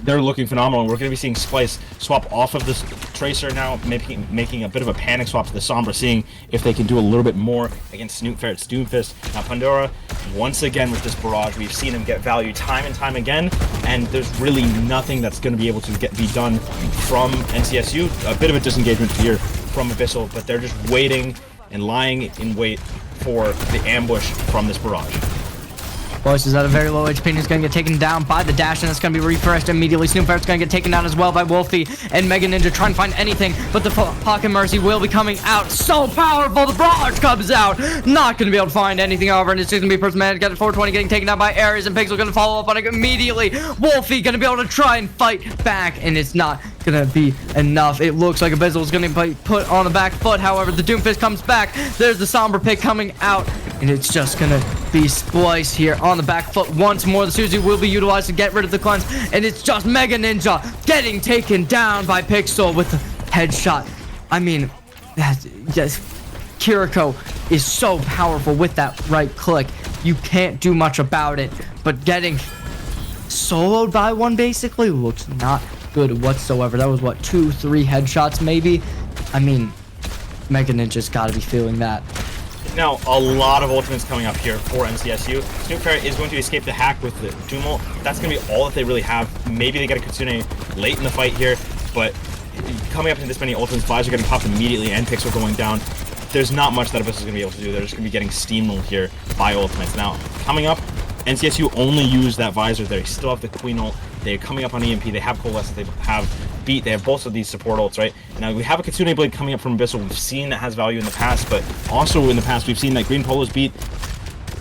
They're looking phenomenal. We're going to be seeing Splice swap off of this Tracer now, making a bit of a panic swap to the Sombra, seeing if they can do a little bit more against Snoop Ferret's Doomfist. Now Pandora, once again with this barrage, we've seen him get value time and time again, and there's really nothing that's going to be able to be done from NCSU. A bit of a disengagement here from Abyssal, but they're just waiting and lying in wait for the ambush from this barrage.
Boyce is at a very low HP, and he's going to get taken down by the dash, and it's going to be refreshed immediately. Snoop Ferret's going to get taken down as well by Wolfie and Mega Ninja trying to find anything, but the Pocket Mercy will be coming out. So powerful, the barrage comes out. Not going to be able to find anything, however, and it's just going to be Person Man getting 420 getting taken down by Ares, and Pixel going to follow up on it immediately. Wolfie going to be able to try and fight back, and it's not going to be enough. It looks like Abyssal is going to be put on the back foot, however, the Doomfist comes back. There's the Sombra pick coming out, and it's just going to be Splice here on the back foot once more. The Suzy will be utilized to get rid of the cleanse, and it's just Mega Ninja getting taken down by Pixel with the headshot. I mean, yes, Kiriko is so powerful with that right click. You can't do much about it, but getting soloed by one basically looks not good whatsoever. That was what, 2-3 headshots maybe? I mean, Mega Ninja's got to be feeling that.
Now, a lot of ultimates coming up here for NCSU. Snoop Ferret is going to escape the hack with the Doomult. That's going to be all that they really have. Maybe they get a Kitsune late in the fight here, but coming up to this many ultimates, Visor getting popped immediately and Pixel going down, there's not much that Abyssal is going to be able to do. They're just going to be getting steamrolled here by ultimates. Now, coming up, NCSU only used that Visor. They still have the Queen ult. They're coming up on EMP. They have Coalescence. They have Beat. They have both of these support ults, right? Now, we have a Kitsune Blade coming up from Abyssal. We've seen that has value in the past, but also in the past, we've seen that Green Polo's Beat,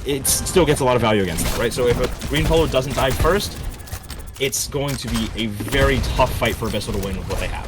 it still gets a lot of value against that, right? So if a Green Polo doesn't die first, it's going to be a very tough fight for Abyssal to win with what they have.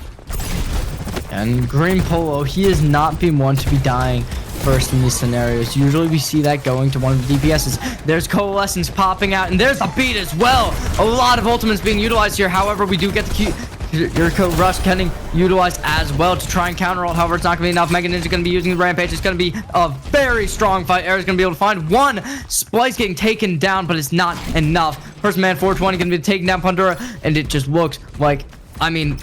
And Green Polo, he has not been one to be dying first in these scenarios. Usually we see that going to one of the DPSs. There's Coalescence popping out, and there's the beat as well. A lot of ultimates being utilized here. However, we do get the Yuriko Rush getting utilized as well to try and counter ult. However, it's not going to be enough. Mega Ninja going to be using the Rampage. It's going to be a very strong fight. Air's going to be able to find one. Splice getting taken down, but it's not enough. First man 420 going to be taking down Pandora, and it just looks like, I mean,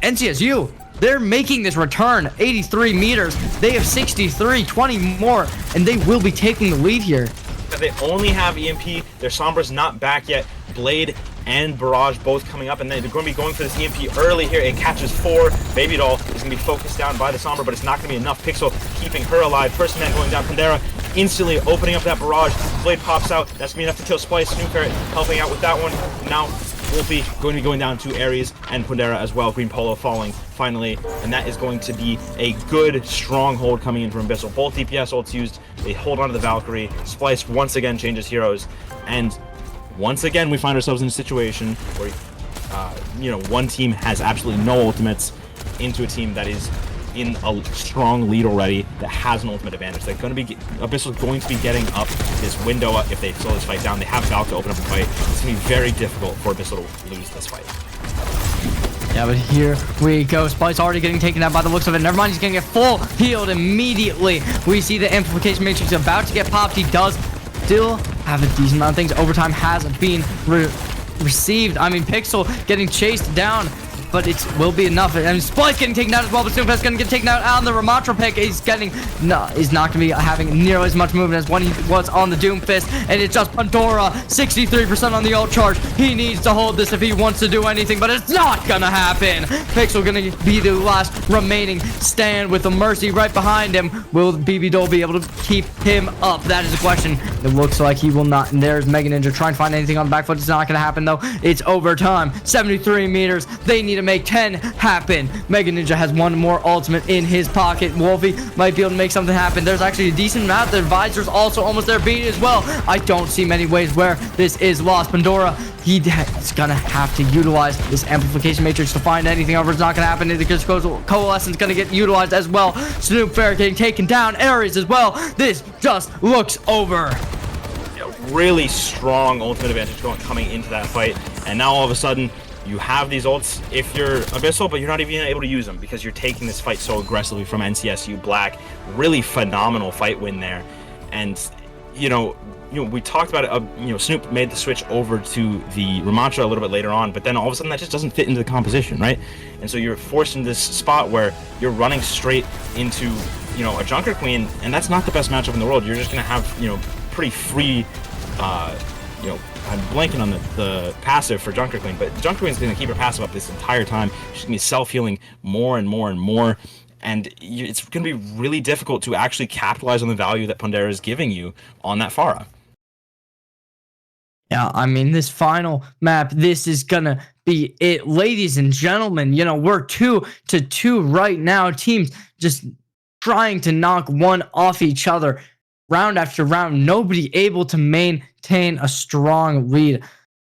NCSU, they're making this return. 83 meters. They have 63, 20 more, and they will be taking the lead here.
They only have EMP. Their Sombra's not back yet. Blade and Barrage both coming up, and they're going to be going for this EMP early here. It catches 4. Baby Doll is going to be focused down by the Sombra, but it's not going to be enough. Pixel keeping her alive. First man going down. Pandera instantly opening up that Barrage. Blade pops out. That's going to be enough to kill Splice. Snoop Ferret helping out with that one. Now Wolfie going to be going down to Ares and Pandera as well. Green Polo falling finally, and that is going to be a good stronghold coming in from Abyssal. Both DPS ults used. They hold on to the Valkyrie. Splice once again changes heroes, and once again we find ourselves in a situation where one team has absolutely no ultimates into a team that is in a strong lead already, that has an ultimate advantage. They're going to be Abyssal going to be getting up this window if they slow this fight down. They have Valk to open up a fight. It's going to be very difficult for Abyssal to lose this fight.
Yeah, but here we go. Splice already getting taken out by the looks of it. Never mind, he's going to get full healed immediately. We see the Amplification Matrix about to get popped. He does still have a decent amount of things. Overtime has been received. I mean, Pixel getting chased down, but it will be enough. And Splice getting taken out as well, but Snoopfest going to get taken out on the Ramatra pick. He's not going to be having nearly as much movement as when he was on the Doomfist. And it's just Pandora, 63% on the ult charge. He needs to hold this if he wants to do anything, but it's not going to happen. Pixel going to be the last remaining stand with the Mercy right behind him. Will BB Dole be able to keep him up? That is the question. It looks like he will not. And there's Mega Ninja trying to find anything on the back foot. It's not going to happen, though. It's overtime. 73 meters. They need to make 10 happen. Mega Ninja has one more ultimate in his pocket. Wolfie might be able to make something happen. There's actually a decent amount. The Advisor's also almost there beating as well. I don't see many ways where this is lost. Pandora, he's gonna have to utilize this Amplification Matrix to find anything. However, it's not gonna happen because Coalescence gonna get utilized as well. Snoop Ferret getting taken down. Ares as well. This just looks over.
Really strong ultimate advantage coming into that fight, and now all of a sudden you have these ults if you're Abyssal, but you're not even able to use them because you're taking this fight so aggressively from NCSU Black. Really phenomenal fight win there. And we talked about it. Snoop made the switch over to the Ramatra a little bit later on, but then all of a sudden that just doesn't fit into the composition, right? And so you're forced into this spot where you're running straight into a Junker Queen, and that's not the best matchup in the world. You're just gonna have pretty free I'm blanking on the passive for Junker Queen, but Junker Queen's going to keep her passive up this entire time. She's going to be self-healing more and more and more, and it's going to be really difficult to actually capitalize on the value that Pandera is giving you on that Pharah.
Yeah, I mean, this final map, this is going to be it. Ladies and gentlemen, we're 2-2 right now. Teams just trying to knock one off each other. Round after round, nobody able to maintain a strong lead.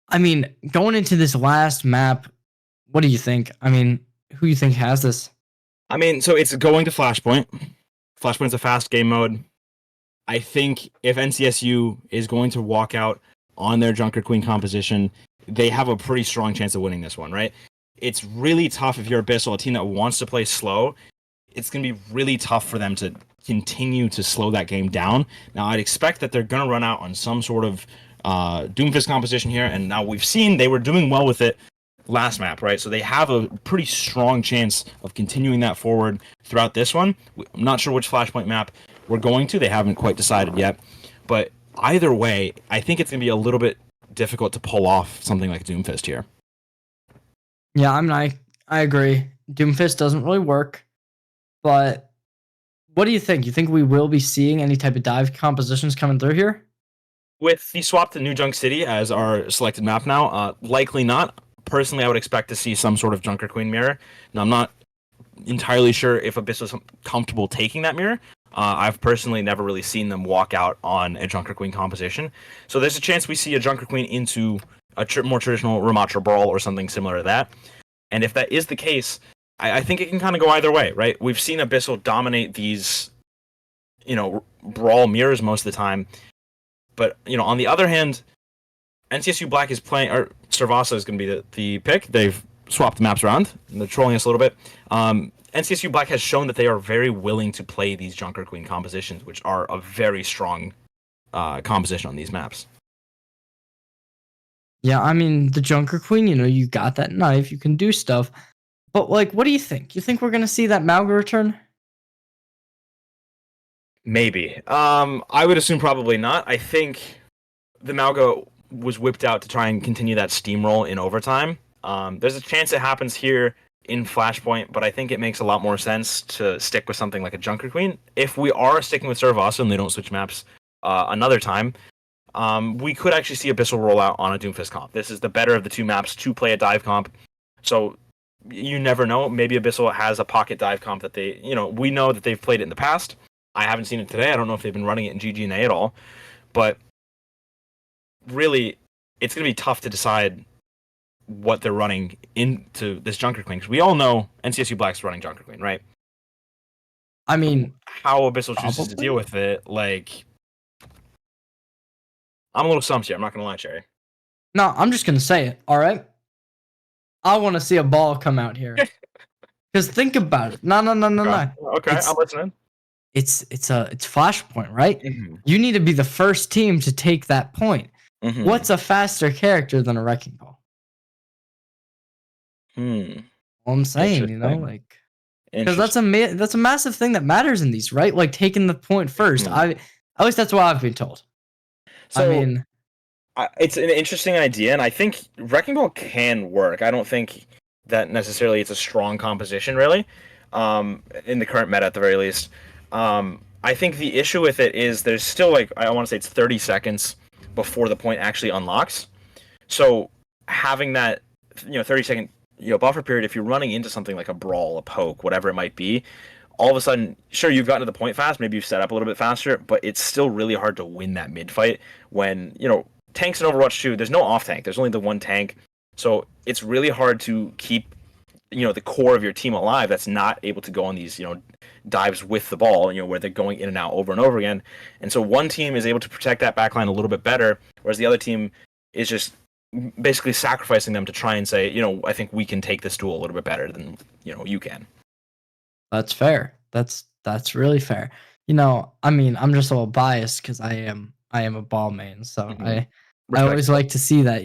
I mean, going into this last map, what do you think? I mean, who do you think has this?
I mean, so it's going to Flashpoint. Flashpoint's a fast game mode. I think if NCSU is going to walk out on their Junker Queen composition, they have a pretty strong chance of winning this one, right? It's really tough if you're Abyssal, a team that wants to play slow. It's going to be really tough for them to continue to slow that game down. Now, I'd expect that they're going to run out on some sort of Doomfist composition here, and now we've seen they were doing well with it last map, right? So they have a pretty strong chance of continuing that forward throughout this one. I'm not sure which Flashpoint map we're going to. They haven't quite decided yet, but either way, I think it's going to be a little bit difficult to pull off something like Doomfist here.
Yeah, I agree. Doomfist doesn't really work, but what do you think? You think we will be seeing any type of dive compositions coming through here?
With the swap to New Junk City as our selected map now, likely not. Personally, I would expect to see some sort of Junker Queen mirror. Now, I'm not entirely sure if Abyss was comfortable taking that mirror. I've personally never really seen them walk out on a Junker Queen composition. So there's a chance we see a Junker Queen into a more traditional Ramatra Brawl or something similar to that. And if that is the case, I think it can kind of go either way, right? We've seen Abyssal dominate these, brawl mirrors most of the time. But, on the other hand, NCSU Black is playing, or Servasa is going to be the pick. They've swapped the maps around, and they're trolling us a little bit. NCSU Black has shown that they are very willing to play these Junker Queen compositions, which are a very strong composition on these maps.
Yeah, I mean, the Junker Queen, you got that knife, you can do stuff. But, like, what do you think? You think we're going to see that Mauga return?
Maybe. I would assume probably not. I think the Mauga was whipped out to try and continue that steamroll in overtime. There's a chance it happens here in Flashpoint, but I think it makes a lot more sense to stick with something like a Junker Queen. If we are sticking with Servasa and they don't switch maps another time, we could actually see Abyssal roll out on a Doomfist comp. This is the better of the two maps to play a dive comp. So you never know. Maybe Abyssal has a pocket dive comp that they, we know that they've played it in the past. I haven't seen it today. I don't know if they've been running it in GGNA at all. But really, it's going to be tough to decide what they're running into this Junker Queen. Because we all know NCSU Black's running Junker Queen, right?
I mean,
how Abyssal chooses to deal with it, like, I'm a little stumped here. I'm not going to lie, Cherry.
No, I'm just going to say it, all right? I want to see a ball come out here. Because think about it. No.
Okay, I'm listening.
It's Flashpoint, right?
Mm-hmm.
You need to be the first team to take that point.
Mm-hmm.
What's a faster character than a Wrecking Ball?
Well,
I'm saying, because that's a massive thing that matters in these, right? Like taking the point first. At least that's what I've been told.
So, it's an interesting idea, and I think Wrecking Ball can work. I don't think that necessarily it's a strong composition, really, in the current meta at the very least. I think the issue with it is there's still, I want to say it's 30 seconds before the point actually unlocks. So having that, 30-second, buffer period, if you're running into something like a brawl, a poke, whatever it might be, all of a sudden, sure, you've gotten to the point fast, maybe you've set up a little bit faster, but it's still really hard to win that mid-fight when, tanks in Overwatch 2, there's no off-tank. There's only the one tank. So it's really hard to keep, the core of your team alive that's not able to go on these, dives with the ball, where they're going in and out over and over again. And so one team is able to protect that backline a little bit better, whereas the other team is just basically sacrificing them to try and say, I think we can take this duel a little bit better than, you can.
That's fair. That's really fair. I mean, I'm just a little biased because I am a ball main, so I always like to see that,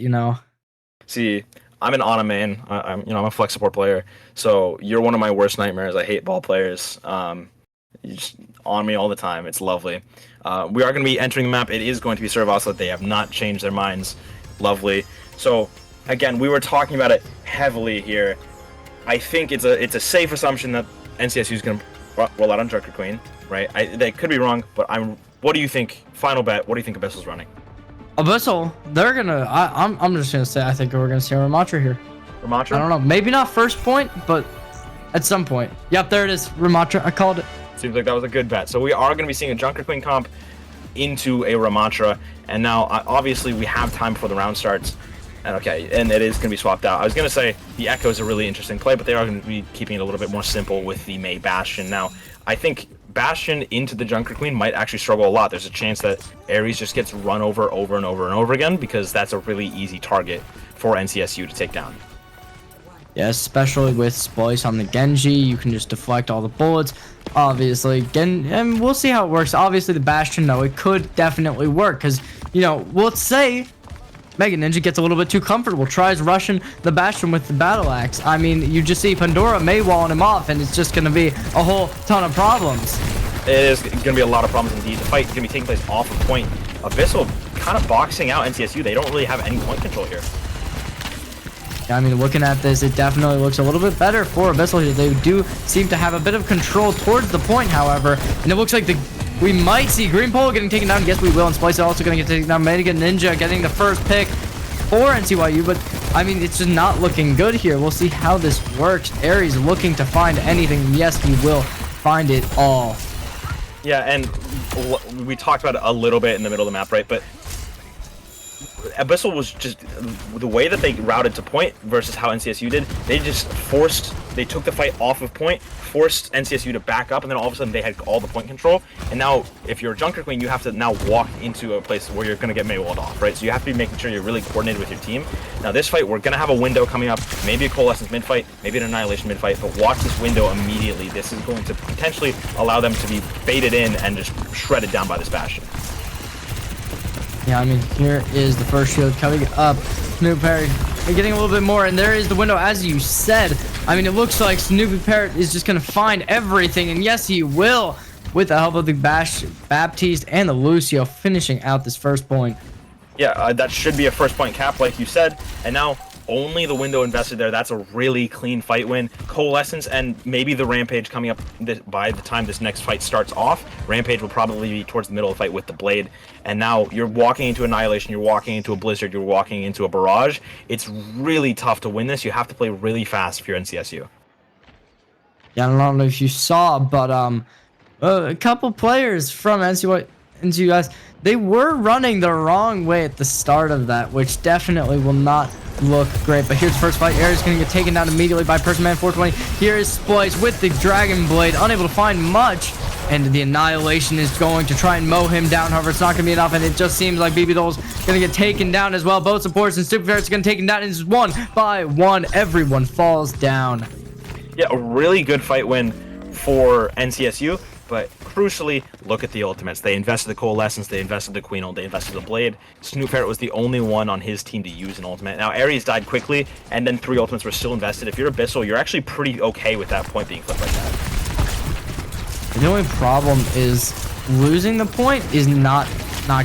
See, I'm an Ana main. I'm a flex support player, so you're one of my worst nightmares. I hate ball players. You just on me all the time. It's lovely. We are going to be entering the map. It is going to be Servasa. They have not changed their minds. Lovely. So again, we were talking about it heavily here. I think it's a safe assumption that NCSU is going to roll out on Junker Queen, right? They could be wrong, but what do you think? Final bet. What do you think Abyssal's running?
Abyssal, they're gonna. I'm just gonna say I think we're gonna see a Ramattra here.
Ramattra?
I don't know. Maybe not first point, but at some point. Yep, there it is. Ramattra. I called it.
Seems like that was a good bet. So we are going to be seeing a Junker Queen comp into a Ramattra, and now obviously we have time before the round starts. And it is going to be swapped out. I was going to say the Echo is a really interesting play, but they are going to be keeping it a little bit more simple with the Mei Bastion. Now, I think Bastion into the Junker Queen might actually struggle a lot. There's a chance that Ares just gets run over and over again, because that's a really easy target for NCSU to take down.
Yeah, especially with Splice on the Genji, you can just deflect all the bullets. Obviously, and we'll see how it works. Obviously, the Bastion, though, it could definitely work, because, let's say Mega Ninja gets a little bit too comfortable, tries rushing the Bastion with the Battle Axe. I mean, you just see Pandora May walling him off, and it's just going to be a whole ton of problems.
It is going to be a lot of problems indeed. The fight is going to be taking place off of point. Abyssal kind of boxing out NCSU. They don't really have any point control here.
I mean, looking at this, it definitely looks a little bit better for Abyssal here. They do seem to have a bit of control towards the point, however, and it looks like we might see Green Polo getting taken down. Yes, we will, and Splice is also going to get taken down. Mega Ninja getting the first pick for NCYU, but I mean, it's just not looking good here. We'll see how this works. Ares looking to find anything. Yes, he will find it all.
Yeah, and we talked about it a little bit in the middle of the map, right? But Abyssal was just the way that they routed to point versus how NCSU did. They took the fight off of point, forced NCSU to back up, and then all of a sudden they had all the point control. And now, if you're a Junker Queen, you have to now walk into a place where you're going to get melee-walled off, right? So you have to be making sure you're really coordinated with your team. Now, this fight, we're going to have a window coming up, maybe a Coalescence mid-fight, maybe an Annihilation mid-fight, but watch this window immediately. This is going to potentially allow them to be baited in and just shredded down by this Bastion.
Yeah, I mean, here is the first shield coming up. Snoop Parrot getting a little bit more, and there is the window, as you said. I mean, it looks like Snoopy Parrot is just going to find everything, and yes, he will, with the help of the Baptiste and the Lucio, finishing out this first point.
Yeah, that should be a first point cap, like you said, and now only the window invested there. That's a really clean fight win. Coalescence and maybe the Rampage coming up by the time this next fight starts off. Rampage will probably be towards the middle of the fight with the Blade. And now you're walking into Annihilation, you're walking into a Blizzard, you're walking into a Barrage. It's really tough to win this. You have to play really fast if you're NCSU.
Yeah, I don't know if you saw, but a couple players from NCUS, they were running the wrong way at the start of that, which definitely will not look great. But here's the first fight. Ares going to get taken down immediately by Person-Man 420. Here is Splice with the Dragon Blade, unable to find much. And the Annihilation is going to try and mow him down. However, it's not going to be enough, and it just seems like BB Doll's going to get taken down as well. Both supports and Stupid Ferrets are going to take him down. It's one by one. Everyone falls down.
Yeah, a really good fight win for NCSU. But crucially, look at the ultimates. They invested the Coalescence, they invested the Queen Ult, they invested the Blade. Snoop Ferret was the only one on his team to use an ultimate. Now, Ares died quickly, and then 3 ultimates were still invested. If you're Abyssal, you're actually pretty okay with that point being flipped like that.
The only problem is losing the point is not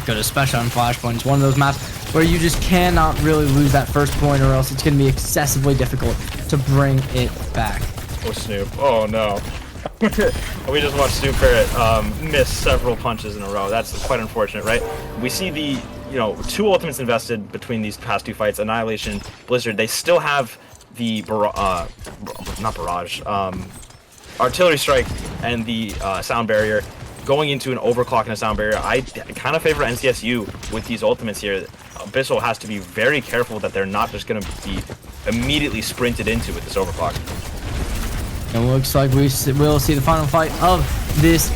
good, especially on Flashpoint. It's one of those maps where you just cannot really lose that first point, or else it's going to be excessively difficult to bring it back.
Oh, Snoop. Oh, no. We just watched Snoop Ferret miss several punches in a row. That's quite unfortunate, right? We see the, 2 ultimates invested between these past 2 fights, Annihilation, Blizzard. They still have the not Barrage, Artillery Strike and the Sound Barrier going into an overclock and a Sound Barrier. I kind of favor NCSU with these ultimates here. Abyssal has to be very careful that they're not just going to be immediately sprinted into with this overclock.
It looks like we will see the final fight of this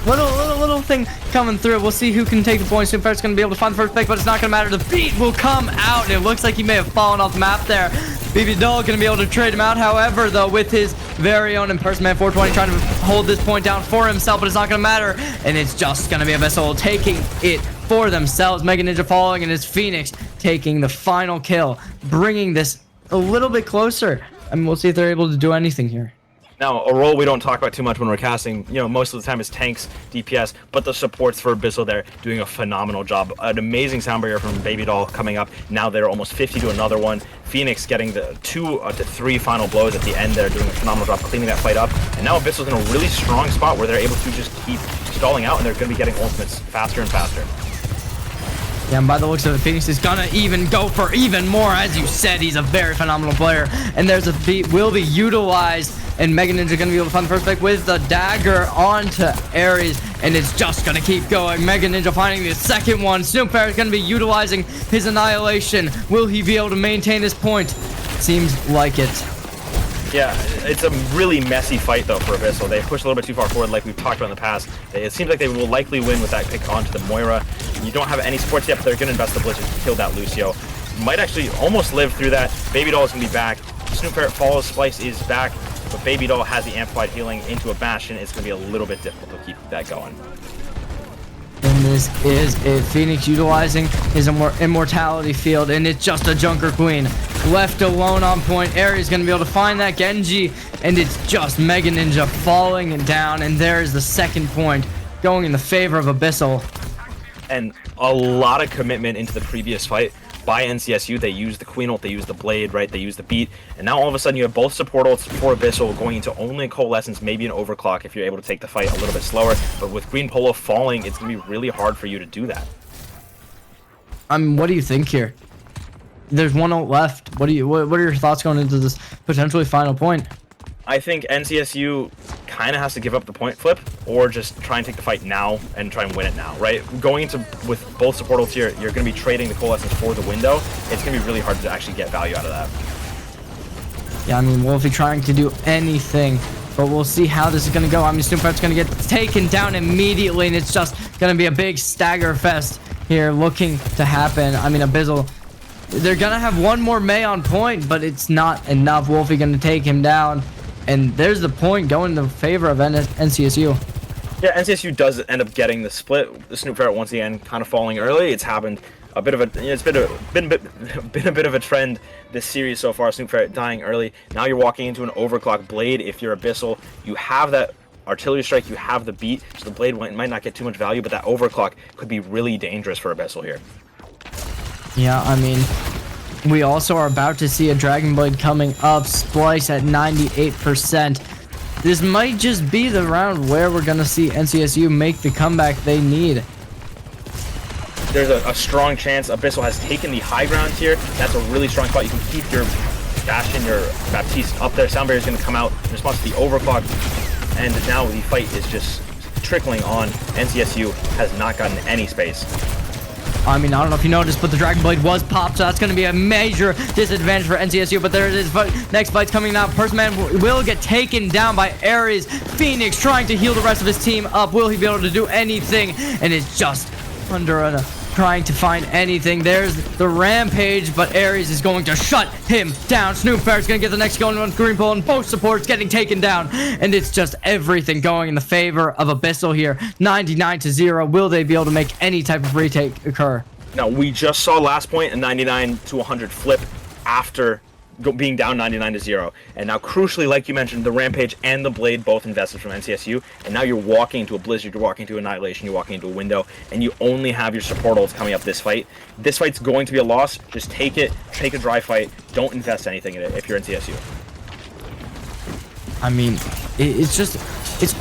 little thing coming through. We'll see who can take the points. Super's going to be able to find the first pick, but it's not going to matter. The beat will come out, and it looks like he may have fallen off the map there. BB Doll going to be able to trade him out. However, though, with his very own Person-Man 420 trying to hold this point down for himself, but it's not going to matter, and it's just going to be Abyssal taking it for themselves. Mega Ninja falling, and it's Phoenix taking the final kill, bringing this a little bit closer. I mean, we'll see if they're able to do anything here.
Now, a role we don't talk about too much when we're casting, most of the time is tanks, DPS, but the supports for Abyssal there doing a phenomenal job. An amazing Sound Barrier from Baby Doll coming up. Now they're almost 50 to another one. Phoenix getting the 2 to 3 final blows at the end there, doing a phenomenal job cleaning that fight up. And now Abyssal's in a really strong spot where they're able to just keep stalling out, and they're going to be getting ultimates faster and faster.
Yeah, and by the looks of it, Phoenix is gonna even go for even more. As you said, he's a very phenomenal player. And there's a beat will be utilized, and Mega Ninja gonna be able to find the first pick with the dagger onto Ares, and it's just gonna keep going. Mega Ninja finding the second one. Snoop Bear is gonna be utilizing his Annihilation. Will he be able to maintain this point? Seems like it.
Yeah, it's a really messy fight, though, for Abyssal. They push a little bit too far forward, like we've talked about in the past. It seems like they will likely win with that pick onto the Moira. You don't have any supports yet, but they're going to invest the Blizzard to kill that Lucio. Might actually almost live through that. Baby Doll is going to be back. Snoop Parrot follows, Splice is back, but Baby Doll has the amplified healing into a Bastion. It's going to be a little bit difficult to keep that going.
And this is it. Phoenix utilizing his immortality field, and it's just a Junker Queen left alone on point. Ares going to be able to find that Genji, and it's just Mega Ninja falling down, and there is the second point going in the favor of Abyssal.
And a lot of commitment into the previous fight by NCSU. They used the Queen ult, they used the Blade, right? They used the beat, and now all of a sudden you have both support ults for Abyssal going into only a Coalescence, maybe an Overclock if you're able to take the fight a little bit slower. But with Green Polo falling, it's going to be really hard for you to do that.
What do you think here? There's one ult left. What are your thoughts going into this potentially final point?
I think NCSU kind of has to give up the point flip or just try and take the fight now and try and win it now, right? Going into with both support ults here, you're going to be trading the coalescence for the window. It's going to be really hard to actually get value out of that.
Yeah, I mean, Wolfie trying to do anything, but we'll see how this is going to go. I mean, Snoopfart's going to get taken down immediately, and it's just going to be a big stagger fest here looking to happen. I mean, Abyssal, they're going to have one more May on point, but it's not enough. Wolfie going to take him down, and there's the point going in favor of NCSU.
Yeah, NCSU does end up getting the split. The Snoopfart once again kind of falling early. It's happened a bit of a, it's been a bit of a trend this series so far. Snoopfart dying early. Now you're walking into an overclock blade. If you're Abyssal, you have that artillery strike, you have the beat, so the blade might not get too much value, but that overclock could be really dangerous for Abyssal here.
Yeah, I mean, we also are about to see a Dragon Blade coming up. Splice at 98%. This might just be the round where we're going to see NCSU make the comeback they need.
There's a strong chance Abyssal has taken the high ground here. That's a really strong spot. You can keep your Bastion, your Baptiste up there. Sound Barrier is going to come out in response to the overclock. And now the fight is just trickling on. NCSU has not gotten any space.
I mean, I don't know if you noticed, but the Dragon Blade was popped, so that's going to be a major disadvantage for NCSU. But there it is. Next fight's coming now. Persiman will get taken down by Ares. Phoenix trying to heal the rest of his team up. Will he be able to do anything? And it's just under trying to find anything. There's the Rampage, but Ares is going to shut him down. Snoopfart's going to get the next going on green pole, and both supports getting taken down. And it's just everything going in the favor of Abyssal here. 99-0. Will they be able to make any type of retake occur?
Now, we just saw last point a 99 to 100 flip after being down 99-0. And now, crucially, like you mentioned, the Rampage and the Blade both invested from NCSU. And now you're walking into a Blizzard, you're walking into Annihilation, you're walking into a window, and you only have your support ults coming up this fight. This fight's going to be a loss. Just take it, take a dry fight. Don't invest anything in it if you're NCSU.
I mean, it's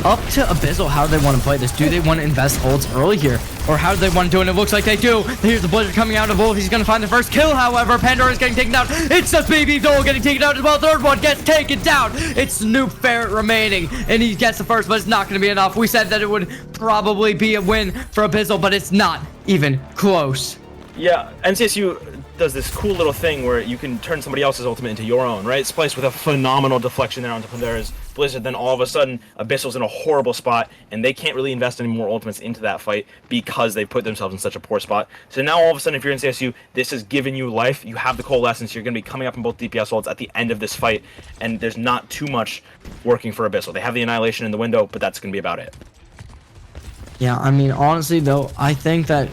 up to Abyssal how they want to play this. Do they want to invest ults early here? Or how do they want to do it? And it looks like they do. Here's the Blizzard coming out of Wolf. He's going to find the first kill, however. Pandora is getting taken down. It's just Baby Dole getting taken out as well. Third one gets taken down. It's Snoopfart remaining. And he gets the first, but it's not going to be enough. We said that it would probably be a win for Abyssal, but it's not even close.
Yeah, NCSU does this cool little thing where you can turn somebody else's ultimate into your own, right? Splice with a phenomenal deflection there onto Pandera's Blizzard, then all of a sudden Abyssal's in a horrible spot and they can't really invest any more ultimates into that fight because they put themselves in such a poor spot. So now all of a sudden, if you're in CSU, this has given you life. You have the Coalescence. You're going to be coming up in both DPS ults at the end of this fight, and there's not too much working for Abyssal. They have the Annihilation in the window, but that's going to be about it.
Yeah, I mean, honestly, though, I think that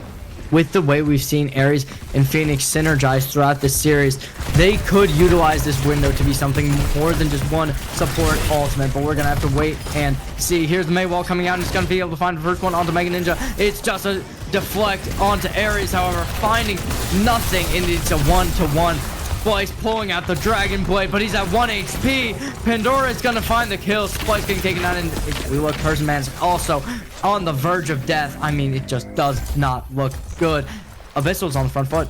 with the way we've seen Ares and Phoenix synergize throughout this series, they could utilize this window to be something more than just one support ultimate, but we're going to have to wait and see. Here's the Maywall coming out, and it's going to be able to find the first one onto Mega Ninja. It's just a deflect onto Ares, however, finding nothing, and it's a one-to-one. Splice pulling out the Dragon Blade, but he's at 1 HP. Pandora is going to find the kill. Splice getting taken out, and we look, Persiman's also on the verge of death. I mean, it just does not look good. Abyssal's on the front foot.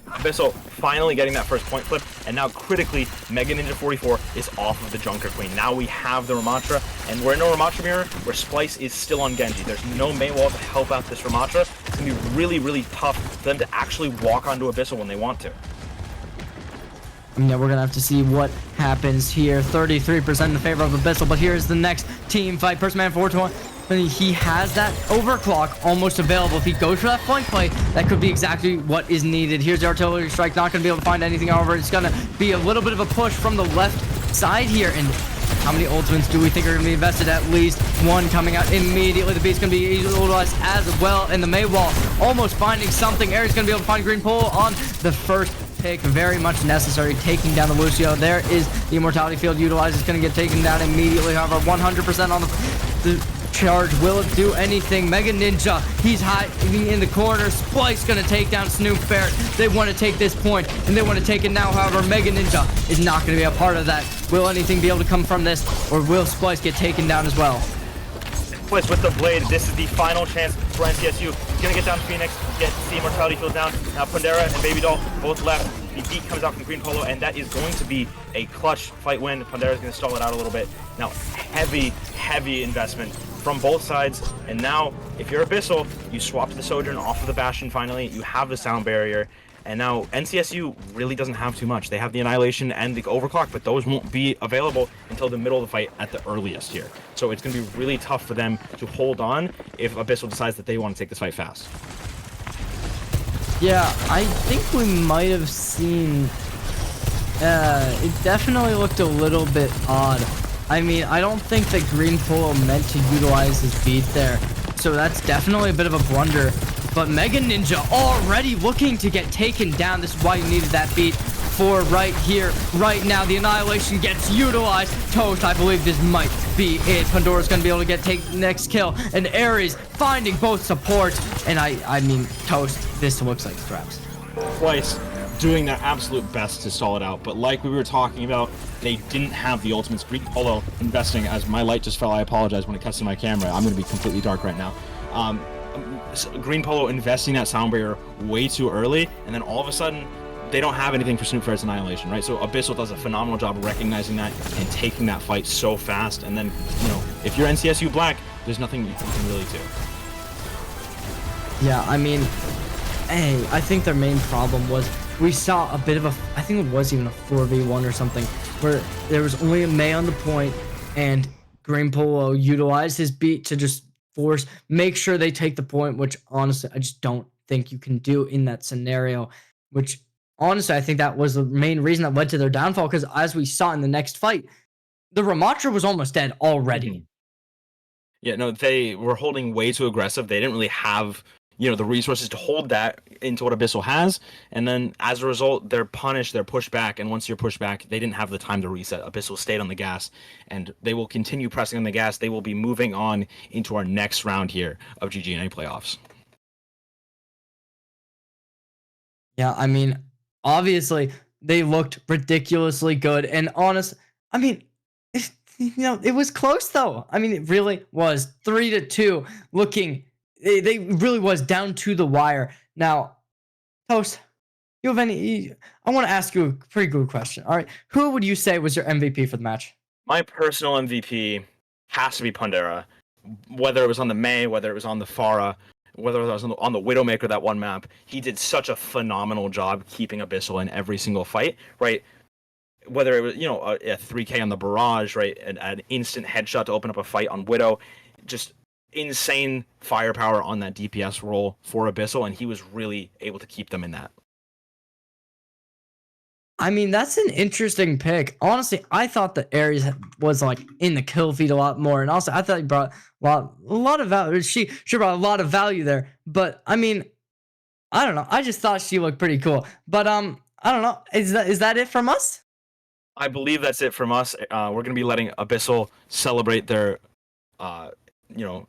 Abyssal finally getting that first point flip, and now critically, Mega Ninja 44 is off of the Junker Queen. Now we have the Ramatra, and we're in a Ramatra mirror where Splice is still on Genji. There's no Maywall to help out this Ramatra. It's going to be really, really tough for them to actually walk onto Abyssal when they want to.
Yeah, we're gonna have to see what happens here. 33% in favor of Abyssal, but here's the next team fight. Persiman 4-1. He has that overclock almost available. If he goes for that flank play, that could be exactly what is needed. Here's the artillery strike. Not gonna be able to find anything. However, it's gonna be a little bit of a push from the left side here. And how many ultimates do we think are gonna be invested? At least one coming out immediately. The beat's gonna be utilized as well. And the Maywall almost finding something. Ares gonna be able to find green pole on the first pick, very much necessary, taking down the Lucio. There is the Immortality Field utilized. It's going to get taken down immediately. However, 100% on the charge. Will it do anything? Mega Ninja, he's hiding in the corner. Splice going to take down Snoopfart. They want to take this point, and they want to take it now. However, Mega Ninja is not going to be a part of that. Will anything be able to come from this, or will Splice get taken down as well?
Splice with the Blade. This is the final chance for NCSU. He's going to get down Phoenix, get the Immortality Field down. Now Pandera and Baby Doll both left. The beat comes out from Green Polo, and that is going to be a clutch fight win. Pondera is going to stall it out a little bit. Now, heavy investment from both sides. And now, if you're Abyssal, you swap to the Sojourn off of the Bastion finally. You have the sound barrier. And now, NCSU really doesn't have too much. They have the Annihilation and the Overclock, but those won't be available until the middle of the fight at the earliest here. So it's going to be really tough for them to hold on if Abyssal decides that they want to take this fight fast.
Yeah, I think we might have seen... it definitely looked a little bit odd. I mean, I don't think that Green Polo meant to utilize his beat there. So that's definitely a bit of a blunder. But Mega Ninja already looking to get taken down. This is why you needed that beat for right here, right now. The Annihilation gets utilized. Toast, I believe this might be it. Pandora's going to be able to take the next kill. And Ares finding both supports. And I mean, Toast, this looks like straps.
Twice doing their absolute best to stall it out. But like we were talking about, they didn't have the ultimates. Green Polo investing, as my light just fell, I apologize when it cuts to my camera. I'm going to be completely dark right now. Green Polo investing that sound barrier way too early, and then all of a sudden they don't have anything for Snoop Ferret's Annihilation, right? So Abyssal does a phenomenal job of recognizing that and taking that fight so fast. And then, you know, if you're NCSU Black, there's nothing you can really do.
Yeah, I mean, hey, I think their main problem was we saw a bit of a, I think it was even a 4v1 or something, where there was only a May on the point, and Green Polo utilized his beat to just make sure they take the point, which honestly I just don't think you can do in that scenario, which honestly I think that was the main reason that led to their downfall, because as we saw in the next fight, the Ramatra was almost dead already.
Yeah, no, they were holding way too aggressive. They didn't really have, you know, the resources to hold that into what Abyssal has, and then as a result, they're punished, they're pushed back, and once you're pushed back, they didn't have the time to reset. Abyssal stayed on the gas, and they will continue pressing on the gas. They will be moving on into our next round here of GGNA playoffs.
Yeah, I mean, obviously, they looked ridiculously good, and I mean, you know, it was close, though. I mean, it really was 3-2, looking... They really was down to the wire. Now, Toast, you have any... I want to ask you a pretty good question. All right, who would you say was your MVP for the match?
My personal MVP has to be Pondera. Whether it was on the May, whether it was on the Pharah, whether it was on the Widowmaker, that one map, he did such a phenomenal job keeping Abyssal in every single fight, right? Whether it was, you know, a 3K on the Barrage, right, an instant headshot to open up a fight on Widow, just insane firepower on that DPS role for Abyssal, and he was really able to keep them in that.
I mean, that's an interesting pick. Honestly, I thought that Ares was like in the kill feed a lot more, and also I thought he brought a lot of value. She brought a lot of value there. But I mean, I don't know. I just thought she looked pretty cool. But I don't know. Is that it from us?
I believe that's it from us. We're gonna be letting Abyssal celebrate their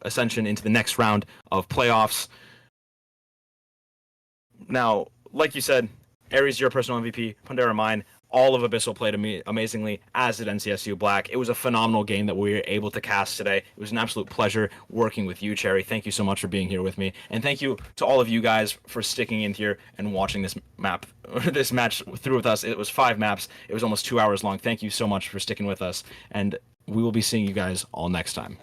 ascension into the next round of playoffs. Now, like you said, Ares, your personal MVP, Pondera mine. All of Abyssal played amazingly, as did NCSU Black. It was a phenomenal game that we were able to cast today. It was an absolute pleasure working with you, Cherry. Thank you so much for being here with me. And thank you to all of you guys for sticking in here and watching this match through with us. It was 5 maps. It was almost 2 hours long. Thank you so much for sticking with us. And we will be seeing you guys all next time.